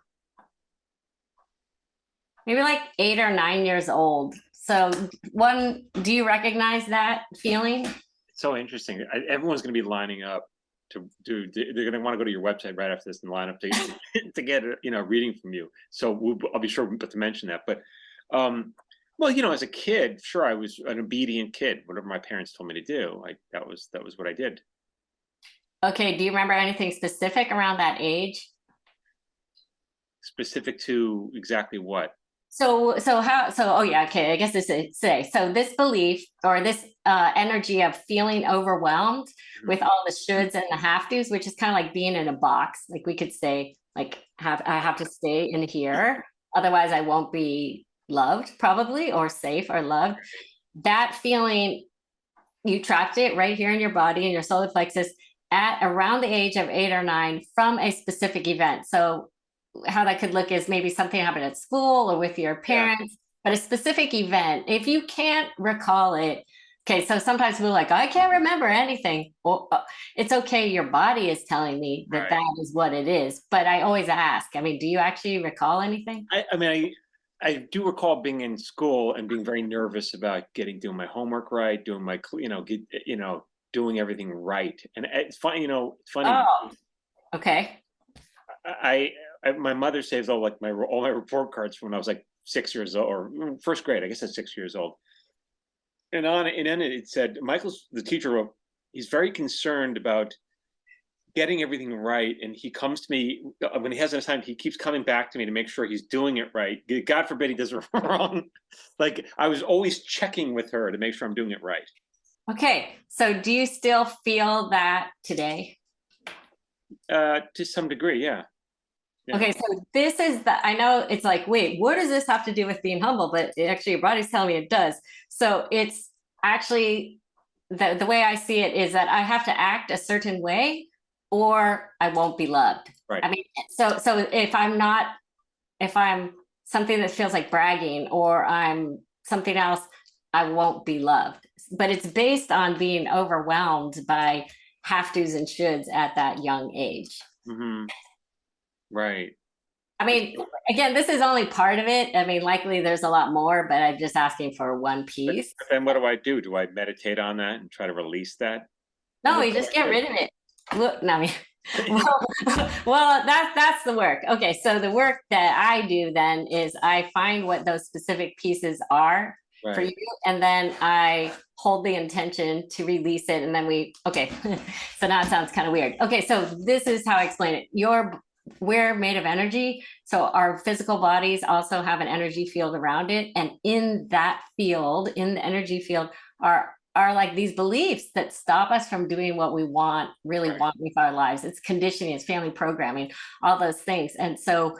maybe like 8 or 9 years old. So do you recognize that feeling? It's so interesting. Everyone's going to be lining up they're going to want to go to your website right after this and line up to get a reading from you. So I'll be sure to mention that. But well, as a kid, sure, I was an obedient kid. Whatever my parents told me to do, that was what I did. Okay. Do you remember anything specific around that age? Specific to exactly what? Okay, I guess this is today. So this belief or this energy of feeling overwhelmed with all the shoulds and the have tos, which is kind of like being in a box. Like we could say, like, I have to stay in here, otherwise I won't be loved, probably, or safe or loved. That feeling, you trapped it right here in your body, in your solar plexus, at around the age of 8 or 9 from a specific event. So how that could look is maybe something happened at school or with your parents, but a specific event. If you can't recall it, okay, so sometimes people are like, I can't remember anything. Well, it's okay. Your body is telling me that is what it is. But I always ask, I mean, do you actually recall anything? I I do recall being in school and being very nervous about doing my homework right, doing my, doing everything right. And it's funny, it's funny. Oh, okay. I, my mother saves all my report cards from when I was like 6 years old or first grade. I guess that's 6 years old. And in it said the teacher wrote, he's very concerned about getting everything right, and he comes to me when he has an assignment. He keeps coming back to me to make sure he's doing it right. God forbid he does it wrong. Like I was always checking with her to make sure I'm doing it right. Okay. So do you still feel that today? To some degree, yeah. Yeah. Okay, so this is I know it's like, wait, what does this have to do with being humble? But actually, your body's telling me it does. So it's actually the way I see it is that I have to act a certain way or I won't be loved. Right. I mean, so if I'm something that feels like bragging or I'm something else, I won't be loved. But it's based on being overwhelmed by have tos and shoulds at that young age. Mm-hmm. Right. I mean, again, this is only part of it. I mean, likely there's a lot more, but I'm just asking for one piece. But then what do I do? Do I meditate on that and try to release that? No, you just get rid of it. Look, no, I mean, well, that's the work. Okay, so the work that I do then is I find what those specific pieces are for Right. you, and then I hold the intention to release it, and then okay. So now it sounds kind of weird. Okay, so this is how I explain it. We're made of energy, so our physical bodies also have an energy field around it, and in that field, in the energy field, are like these beliefs that stop us from doing what we really Right. want with our lives. It's conditioning, it's family programming, all those things. And so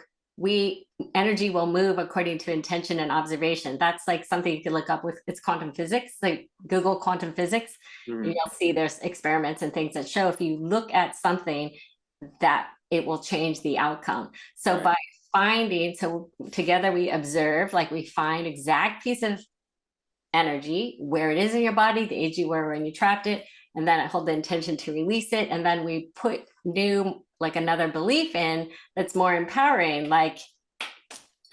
energy will move according to intention and observation. That's like something you can look up it's quantum physics, like Google quantum physics. Mm-hmm. You'll see there's experiments and things that show if you look at something that it will change the outcome. So Right. by so together we observe, like we find exact piece of energy, where it is in your body, the age you were when you trapped it, and then I hold the intention to release it. And then we put like another belief in that's more empowering. Like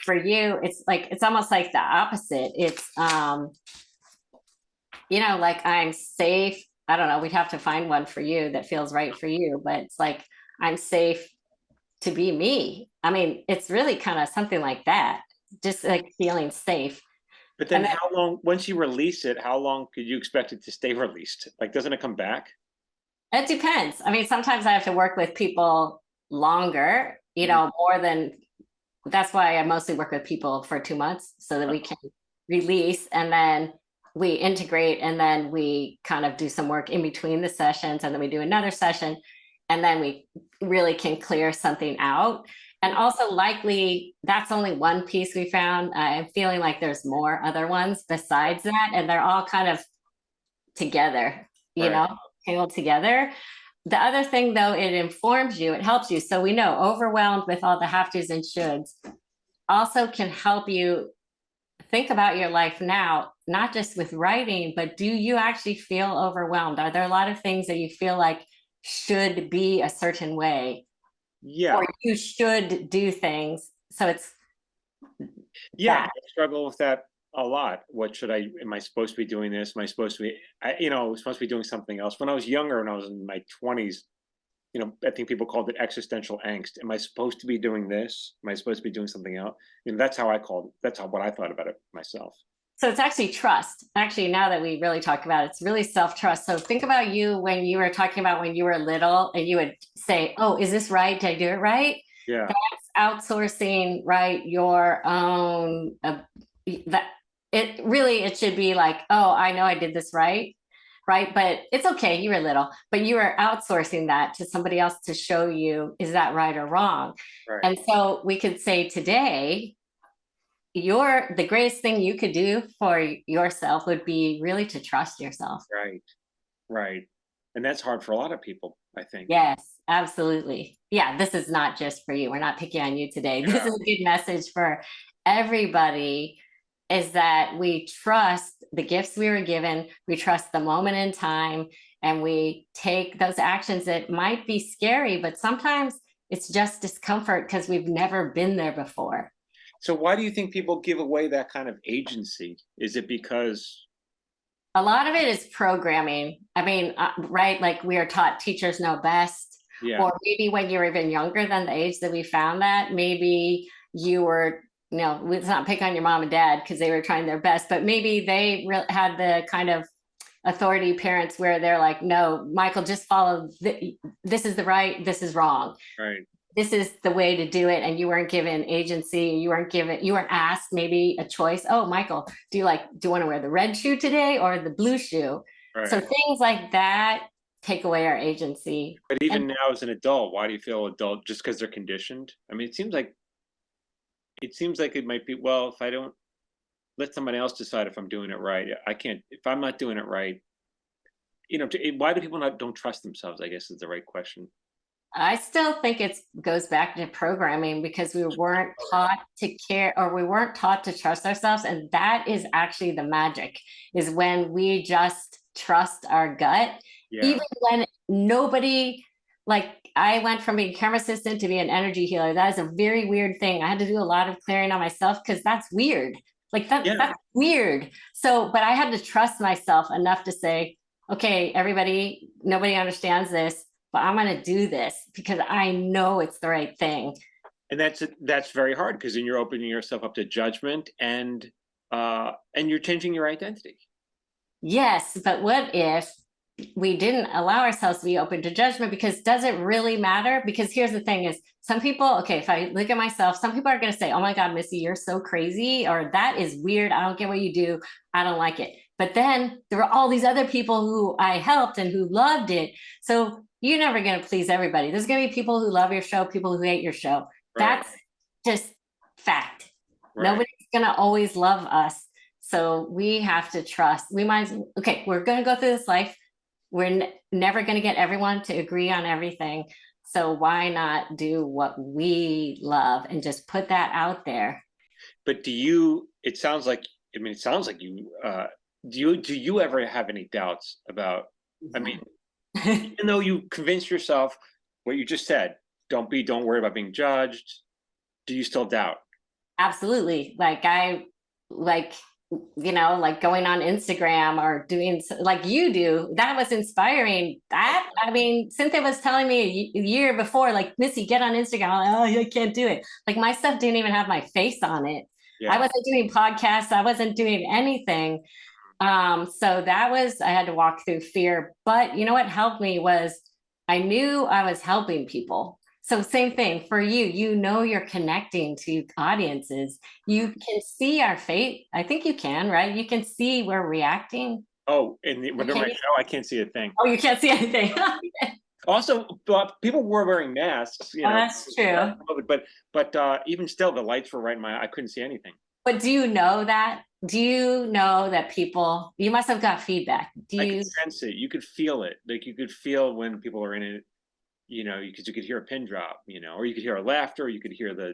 for you, it's almost like the opposite. It's, like I'm safe. I don't know, we'd have to find one for you that feels right for you, but it's like, I'm safe to be me. I mean, it's really kind of something like that, just like feeling safe. But then how long, once you release it, how long could you expect it to stay released? Like, doesn't it come back? It depends. I mean, sometimes I have to work with people longer, more than, that's why I mostly work with people for 2 months so that we can release and then we integrate and then we kind of do some work in between the sessions and then we do another session and then we really can clear something out. And also likely that's only one piece we found. I'm feeling like there's more other ones besides that, and they're all kind of together, tangled together. The other thing though, it informs you, it helps you. So we know overwhelmed with all the have tos and shoulds also can help you think about your life now, not just with writing, but do you actually feel overwhelmed? Are there a lot of things that you feel like should be a certain way? Yeah. Or you should do things. So it's I struggle with that a lot. Am I supposed to be doing this? Am I supposed to be, supposed to be doing something else? When I was younger, when I was in my 20s, I think people called it existential angst. Am I supposed to be doing this? Am I supposed to be doing something else? That's how what I thought about it myself. So it's actually trust. Actually, now that we really talk about it, it's really self-trust. So think about you when you were talking about when you were little and you would say, oh, is this right? Did I do it right? Yeah. That's outsourcing, right? Your own, it should be like, oh, I know I did this right. Right. But it's okay. You were little, but you were outsourcing that to somebody else to show you, is that right or wrong? Right. And so we could say today, the greatest thing you could do for yourself would be really to trust yourself. Right. And that's hard for a lot of people, I think. Yes, absolutely. Yeah, this is not just for you. We're not picking on you today. This is a good message for everybody, is that we trust the gifts we were given, we trust the moment in time, and we take those actions that might be scary, but sometimes it's just discomfort because we've never been there before. So why do you think people give away that kind of agency? Is it because, A lot of it is programming. I mean, right? Like we are taught teachers know best. yeah, Or maybe when you're even younger than the age that we found that, maybe you were, let's not pick on your mom and dad because they were trying their best, but maybe they had the kind of authority parents where they're like, no, Michael, just follow. This is the right, this is wrong. right? This is the way to do it. And you weren't given agency. You weren't asked maybe a choice. Oh, Michael, do you want to wear the red shoe today or the blue shoe? Right. So things like that take away our agency. But even now as an adult, why do you feel adult just because they're conditioned? I mean, it seems like it might be, well, if I don't let somebody else decide if I'm doing it right, I can't, if I'm not doing it right, why do people don't trust themselves, I guess is the right question. I still think it goes back to programming because we weren't taught to care, or we weren't taught to trust ourselves. And that is actually the magic, is when we just trust our gut. Yeah. Even when nobody, like I went from being camera assistant to be an energy healer. That is a very weird thing. I had to do a lot of clearing on myself because that's weird. Like that's weird. So, but I had to trust myself enough to say, okay, everybody, nobody understands this, but I'm going to do this because I know it's the right thing. And that's very hard because then you're opening yourself up to judgment and you're changing your identity. Yes, but what if we didn't allow ourselves to be open to judgment? Because does it really matter? Because here's the thing is some people, okay, if I look at myself, some people are going to say, oh my God, Missy, you're so crazy, or that is weird. I don't get what you do. I don't like it. But then there were all these other people who I helped and who loved it. So you're never going to please everybody. There's going to be people who love your show, people who hate your show. Right. That's just fact. Right. Nobody's going to always love us. So we have to trust. We might, okay, we're going to go through this life. We're never going to get everyone to agree on everything. So why not do what we love and just put that out there? But it sounds like you, do you ever have any doubts about, I mean, even though you convince yourself what you just said, don't worry about being judged, do you still doubt? Absolutely. Like going on Instagram or doing like you do, that was inspiring. That, I mean, Cynthia was telling me a year before, like, Missy, get on Instagram. I'm like, oh, I can't do it. Like my stuff didn't even have my face on it. Yeah. I wasn't doing podcasts. I wasn't doing anything. So that was, I had to walk through fear, but you know what helped me was I knew I was helping people. So same thing for you, you're connecting to audiences. You can see our fate. I think you can, right? You can see we're reacting. Oh, in the right show, I can't see a thing. Oh, you can't see anything. Also, people were wearing masks. Oh, that's true. But even still, the lights were right in my eye. I couldn't see anything. But do you know that? Do you know that people, you must have got feedback. I could sense it. You could feel it. Like you could feel when people are in it, because you could hear a pin drop, or you could hear a laughter, or you could hear the,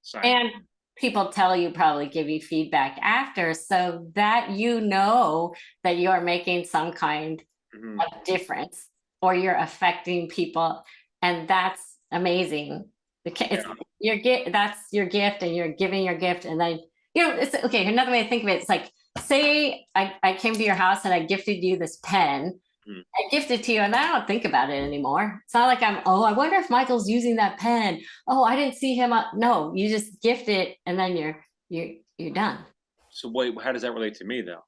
silence. And people tell you, probably give you feedback after, so that that you're making some kind of difference, or you're affecting people, and that's amazing. That's your gift, and you're giving your gift, and then it's okay. Another way to think of it, it's like, say I came to your house and I gifted you this pen. I gift it to you and I don't think about it anymore. It's not like I wonder if Michael's using that pen. Oh, I didn't see him. No, you just gift it and then you're done. So how does that relate to me though?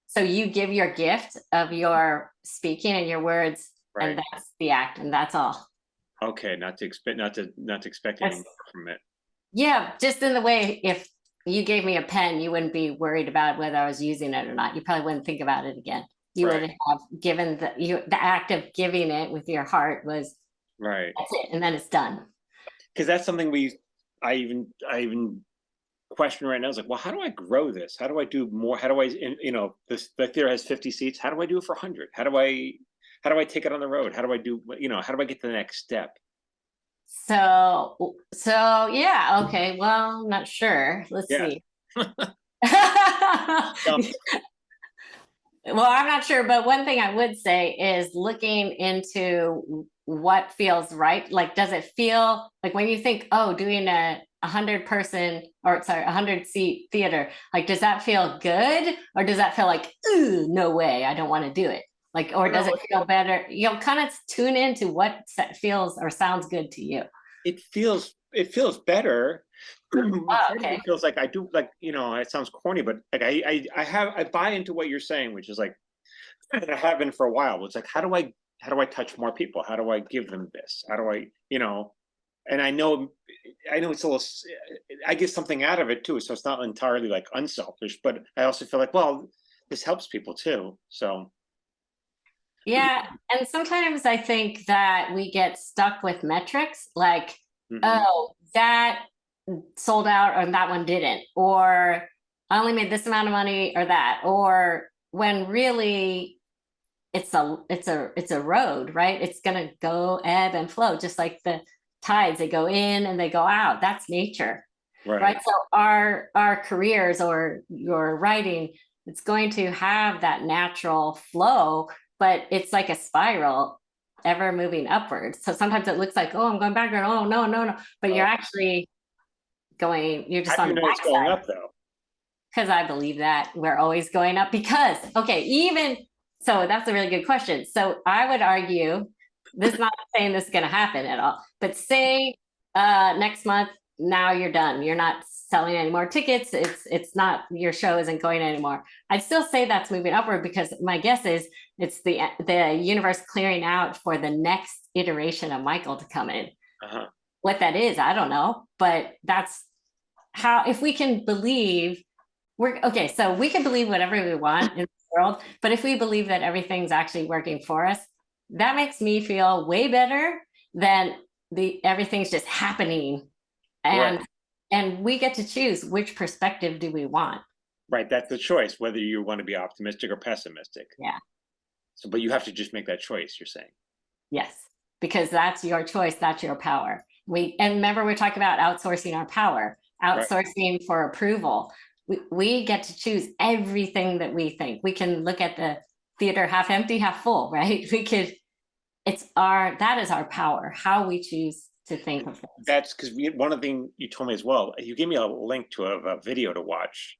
So you give your gift of your speaking and your words, right, and that's the act, and that's all. Okay, not to expect anything more from it. Yeah, just in the way, if you gave me a pen, you wouldn't be worried about whether I was using it or not. You probably wouldn't think about it again. You would have given the act of giving it with your heart was right. That's it, and then it's done. Because that's something I even question right now. Is like, well, how do I grow this? How do I do more? How do I, the theater has 50 seats. How do I do it for 100? How do I take it on the road? How do I do, how do I get to the next step? So yeah, okay. Well, I'm not sure. Let's see. Well, I'm not sure, but one thing I would say is looking into what feels right. Like, does it feel like when you think, oh, doing a 100-seat theater, like, does that feel good? Or does that feel like, ooh, no way, I don't want to do it? Like, or does it feel better? You'll kind of tune into what feels or sounds good to you. It feels better. Oh, okay. It feels like I do, like, it sounds corny, but like I buy into what you're saying, which is like, I have been for a while. It's like, how do I touch more people? How do I give them this? How do I, and I know it's a little, I get something out of it too. So it's not entirely like unselfish, but I also feel like, well, this helps people too. So Yeah. And sometimes I think that we get stuck with metrics, like, oh, that sold out or that one didn't, or I only made this amount of money or that, or when really it's a road, right? It's going to go ebb and flow, just like the tides, they go in and they go out. That's nature, right? So our careers or your writing, it's going to have that natural flow, but it's like a spiral ever moving upwards. So sometimes it looks like, oh, I'm going backward. Oh, no. But you're actually you're just how on do the you know it's going up though? Because I believe that we're always going up because, so that's a really good question. So I would argue, this is not saying this is going to happen at all, but say next month, now you're done. You're not selling any more tickets. It's not, your show isn't going anymore. I'd still say that's moving upward because my guess is it's the universe clearing out for the next iteration of Michael to come in. What that is, I don't know, but that's how, if we can believe so we can believe whatever we want in the world, but if we believe that everything's actually working for us, that makes me feel way better than everything's just happening. And we get to choose which perspective do we want. Right, that's the choice, whether you want to be optimistic or pessimistic. Yeah. So, but you have to just make that choice, you're saying. Yes, because that's your choice, that's your power. And remember, we're talking about outsourcing our power, outsourcing for approval. We get to choose everything that we think. We can look at the theater half empty, half full, right? That is our power, how we choose to think of things. That's because one of the things you told me as well, you gave me a link to a video to watch,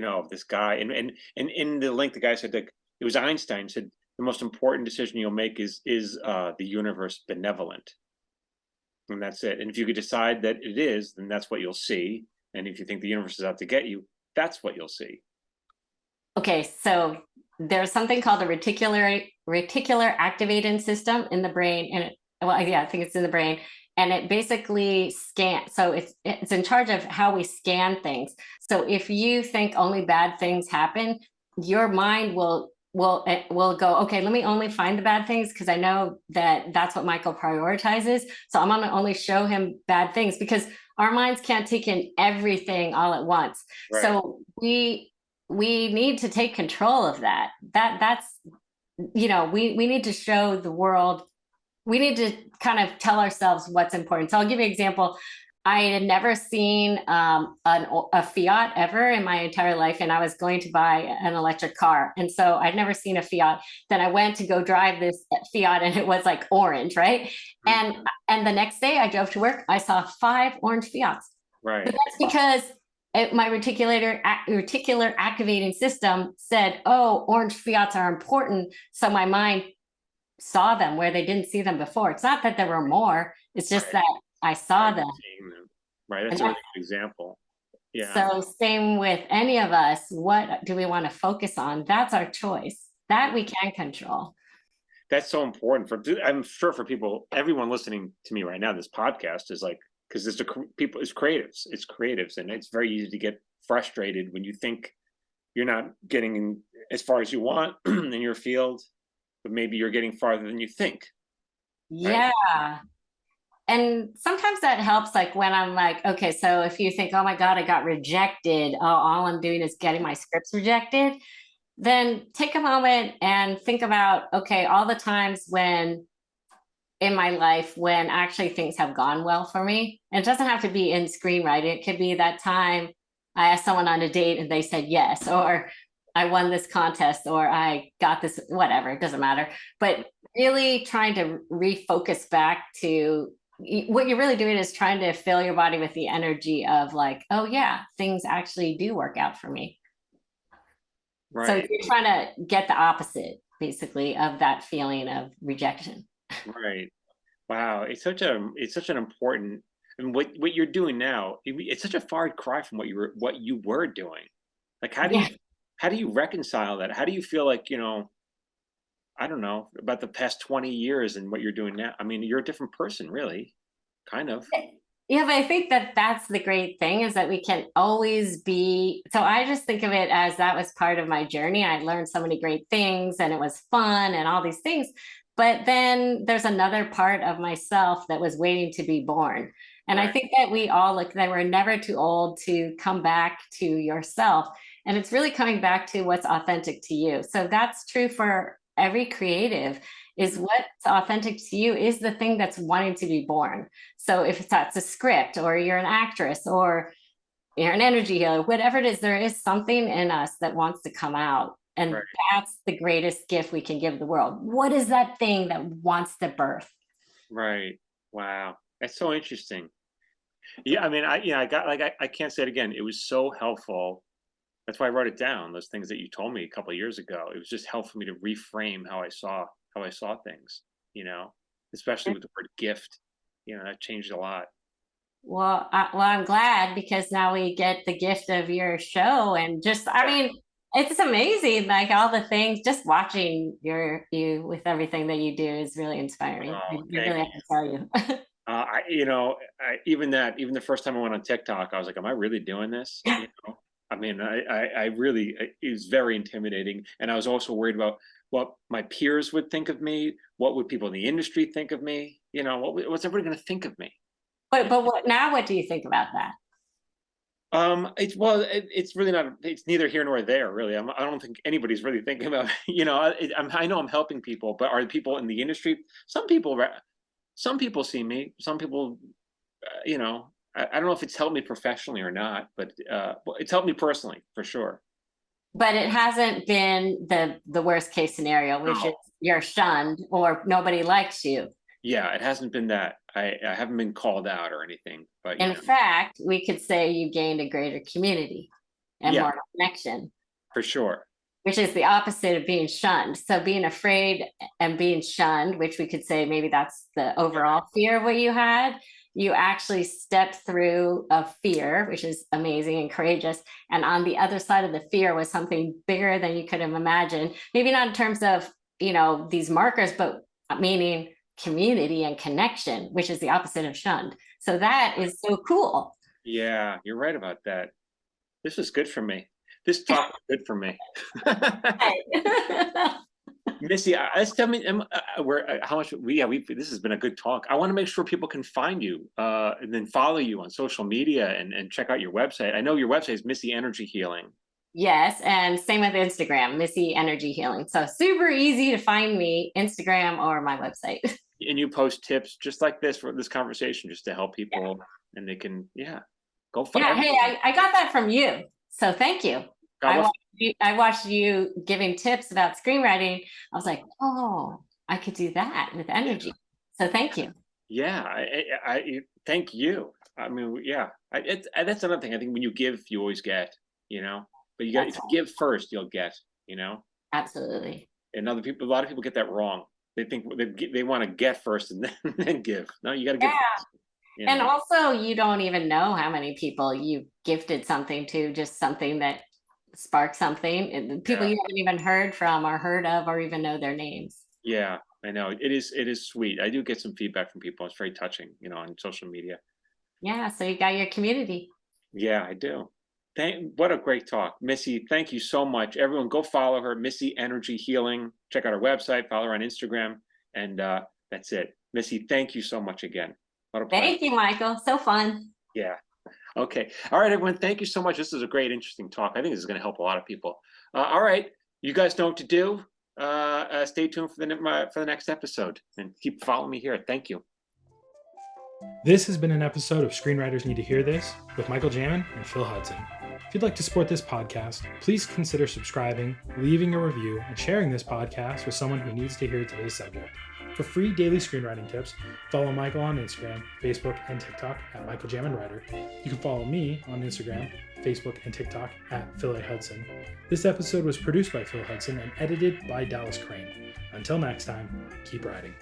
of this guy. And in the link, the guy said that it was Einstein said, the most important decision you'll make is the universe benevolent? And that's it. And if you could decide that it is, then that's what you'll see. And if you think the universe is out to get you, that's what you'll see. Okay, so there's something called a reticular activating system in the brain, and I think it's in the brain, and it basically scans. So it's in charge of how we scan things. So if you think only bad things happen, your mind will go, okay, let me only find the bad things because I know that that's what Michael prioritizes. So I'm gonna only show him bad things because our minds can't take in everything all at once. Right. So we need to take control of that. That's we need to show the world. We need to kind of tell ourselves what's important. So I'll give you an example. I had never seen a Fiat ever in my entire life, and I was going to buy an electric car. And so I'd never seen a Fiat. Then I went to go drive this Fiat, and it was like orange, right? Mm-hmm. And the next day I drove to work, I saw 5 orange Fiats. Right. But that's because my reticular activating system said, oh, orange Fiats are important. So my mind saw them where they didn't see them before. It's not that there were more. It's just that I saw them. Right. That's a really good example. Yeah. So same with any of us. What do we want to focus on? That's our choice. That we can control. That's so important I'm sure for people, everyone listening to me right now, this podcast is like, because it's creatives, and it's very easy to get frustrated when you think you're not getting as far as you want in your field, but maybe you're getting farther than you think. Right? Yeah. And sometimes that helps, like when I'm like, okay, so if you think, oh my God, I got rejected, oh, all I'm doing is getting my scripts rejected, then take a moment and think about, okay, all the times when in my life when actually things have gone well for me. And it doesn't have to be in screenwriting. It could be that time I asked someone on a date and they said yes, or I won this contest, or I got this, whatever, it doesn't matter. But really trying to refocus back to what you're really doing is trying to fill your body with the energy of like, oh yeah, things actually do work out for me. So Right. you're trying to get the opposite, basically, of that feeling of rejection. Right. Wow. It's such an important, and what you're doing now, it's such a far cry from what you were doing. Like, Yeah. how do you reconcile that? How do you feel like, I don't know, about the past 20 years and what you're doing now? I mean, you're a different person, really, kind of. Yeah, but I think that that's the great thing is that we can always be. So I just think of it as that was part of my journey. I learned so many great things and it was fun and all these things. But then there's another part of myself that was waiting to be born. And I Right. think that we all look that we're never too old to come back to yourself. And it's really coming back to what's authentic to you. So that's true for every creative is what's authentic to you is the thing that's wanting to be born. So if that's a script or you're an actress or you're an energy healer, whatever it is, there is something in us that wants to come out. And Right. that's the greatest gift we can give the world. What is that thing that wants to birth? Right. Wow. That's so interesting. Yeah, I mean, I got like I can't say it again. It was so helpful. That's why I wrote it down. Those things that you told me a couple of years ago. It was just helpful for me to reframe how I saw things. Especially with the word gift. That changed a lot. Well, I'm glad because now we get the gift of your show and just, I mean, it's amazing. Like all the things, just watching you with everything that you do is really inspiring. I Oh, thank really have to tell you. even the first time I went on TikTok, I was like, "Am I really doing this?" I mean, I really, it was very intimidating, and I was also worried about what my peers would think of me. What would people in the industry think of me? What's everybody going to think of me? But what do you think about that? It's really not. It's neither here nor there, really. I don't think anybody's really thinking about. I know I'm helping people, but are the people in the industry? Some people see me. Some people, I don't know if it's helped me professionally or not, but it's helped me personally for sure. But it hasn't been the worst case scenario, which is No. you're shunned or nobody likes you. Yeah, it hasn't been that. I haven't been called out or anything, but In fact, we could say you gained a greater community and yeah, more connection, for sure. which is the opposite of being shunned. So being afraid and being shunned, which we could say maybe that's the overall fear of what you had, you actually stepped through a fear, which is amazing and courageous. And on the other side of the fear was something bigger than you could have imagined. Maybe not in terms of, these markers, but meaning community and connection, which is the opposite of shunned. So that is so cool. Yeah, you're right about that. This is good for me. This talk is good for me. Missy, let's tell me how much this has been a good talk. I want to make sure people can find you and then follow you on social media and check out your website. I know your website is Missy Energy Healing. Yes, and same with Instagram, Missy Energy Healing. So super easy to find me, Instagram or my website. And you post tips just like this for this conversation, just to help people, and they can, go find. Yeah, hey, I got that from you. So thank you. I watched you giving tips about screenwriting. I was like, oh, I could do that with energy. So thank you. Yeah, I thank you. I mean, yeah, that's another thing. I think when you give, you always get, but you got to give first, you'll get, Absolutely. And a lot of people get that wrong. They think they want to get first and then give. No, you got to give first. And also, you don't even know how many people you gifted something to, just something that sparked something. People you haven't even heard from or heard of or even know their names. Yeah, I know. It is sweet. I do get some feedback from people. It's very touching, on social media. Yeah, so you got your community. Yeah, I do. What a great talk. Missy, thank you so much. Everyone go follow her, Missy Energy Healing. Check out her website, follow her on Instagram. And that's it. Missy, thank you so much again. What a pleasure. Thank you, Michael. So fun. Yeah. Okay. All right, everyone. Thank you so much. This is a great, interesting talk. I think this is going to help a lot of people. All right. You guys know what to do. Stay tuned for the next episode and keep following me here. Thank you. This has been an episode of Screenwriters Need to Hear This with Michael Jamin and Phil Hudson. If you'd like to support this podcast, please consider subscribing, leaving a review, and sharing this podcast with someone who needs to hear today's subject. For free daily screenwriting tips, follow Michael on Instagram, Facebook, and TikTok at Michael Jamin Writer. You can follow me on Instagram, Facebook, and TikTok at Phil A. Hudson. This episode was produced by Phil Hudson and edited by Dallas Crane. Until next time, keep writing.